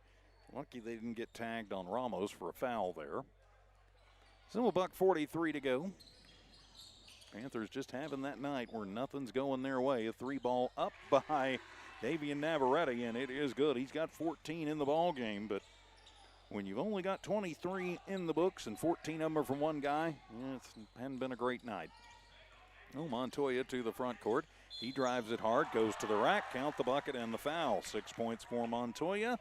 Lucky they didn't get tagged on Ramos for a foul there. So $1:43 to go. Panthers just having that night where nothing's going their way. A 3-ball up by Davian Navarrete, and it is good. He's got 14 in the ball game, but when you've only got 23 in the books and 14 of them are from one guy, it hasn't been a great night. Montoya to the front court. He drives it hard, goes to the rack, count the bucket and the foul. 6 points for Montoya.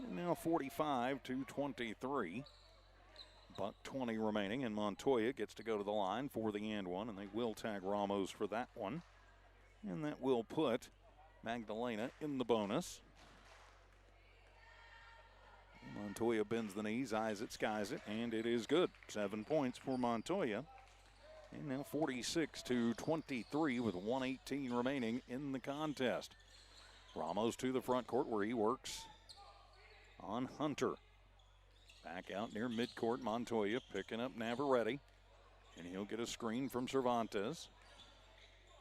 And now 45-23. $1:20 remaining, and Montoya gets to go to the line for the and one, and they will tag Ramos for that one. And that will put Magdalena in the bonus. Montoya bends the knees, eyes it, skies it, and it is good. 7 points for Montoya. And now 46-23 with 1:18 remaining in the contest. Ramos to the front court where he works on Hunter. Back out near midcourt, Montoya picking up Navarrete. And he'll get a screen from Cervantes.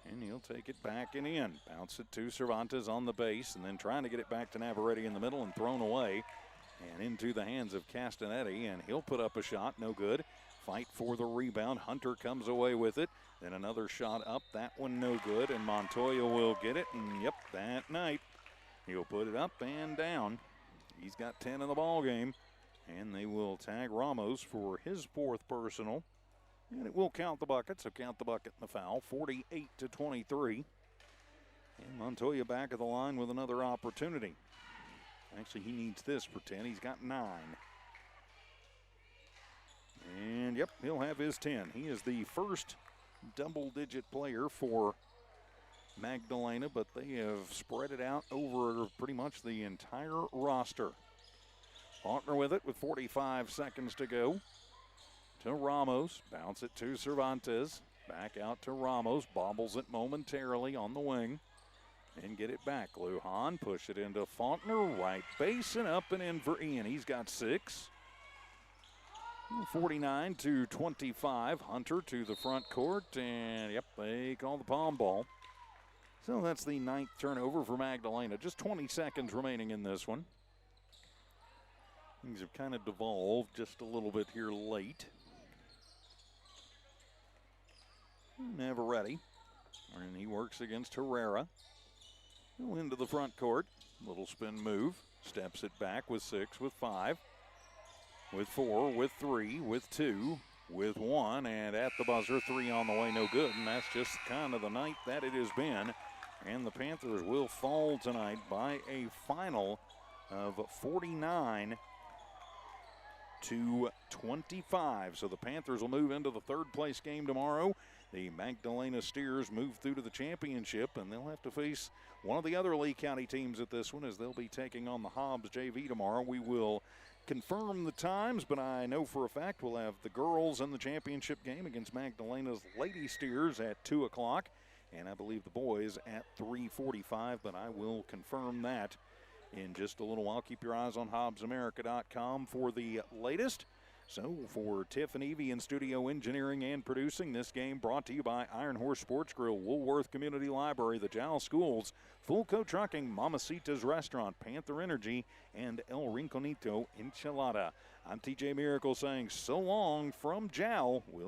And he'll take it back and in. Bounce it to Cervantes on the base, and then trying to get it back to Navarrete in the middle and thrown away. And into the hands of Castanetti, and he'll put up a shot, no good. Fight for the rebound. Hunter comes away with it. Then another shot up, that one no good, and Montoya will get it. And yep, that night, He'll put it up and down. He's got 10 in the ball game, and they will tag Ramos for his 4th personal. And it will count the bucket, so count the bucket and the foul, 48-23. And Montoya back at the line with another opportunity. Actually, he needs this for 10. He's got 9. And, yep, he'll have his 10. He is the first double-digit player for Magdalena, but they have spread it out over pretty much the entire roster. Faulkner with it with 45 seconds to go. To Ramos, bounce it to Cervantes. Back out to Ramos, bobbles it momentarily on the wing. And get it back. Lujan push it into Faulkner, right base and up and in for Ian. He's got 6. 49-25. Hunter to the front court, and yep, they call the palm ball. So that's the 9th turnover for Magdalena. Just 20 seconds remaining in this one. Things have kind of devolved just a little bit here late. Never ready. And he works against Herrera. Into the front court. Little spin move. Steps it back with 6, with 5, with 4, with 3, with 2, with 1. And at the buzzer, 3 on the way, no good. And that's just kind of the night that it has been. And the Panthers will fall tonight by a final of 49-25. So the Panthers will move into the 3rd place game tomorrow. The Magdalena Steers move through to the championship, and they'll have to face one of the other Lee County teams at this one as they'll be taking on the Hobbs JV tomorrow. We will confirm the times, but I know for a fact we'll have the girls in the championship game against Magdalena's Lady Steers at 2 o'clock, and I believe the boys at 3:45, but I will confirm that in just a little while. Keep your eyes on HobbsAmerica.com for the latest. So for Tiff and Evie in studio engineering and producing, this game brought to you by Iron Horse Sports Grill, Woolworth Community Library, the Jowl Schools, Fulco Trucking, Mamacita's Restaurant, Panther Energy, and El Rinconito Enchilada. I'm TJ Miracle saying so long from Jowl. We'll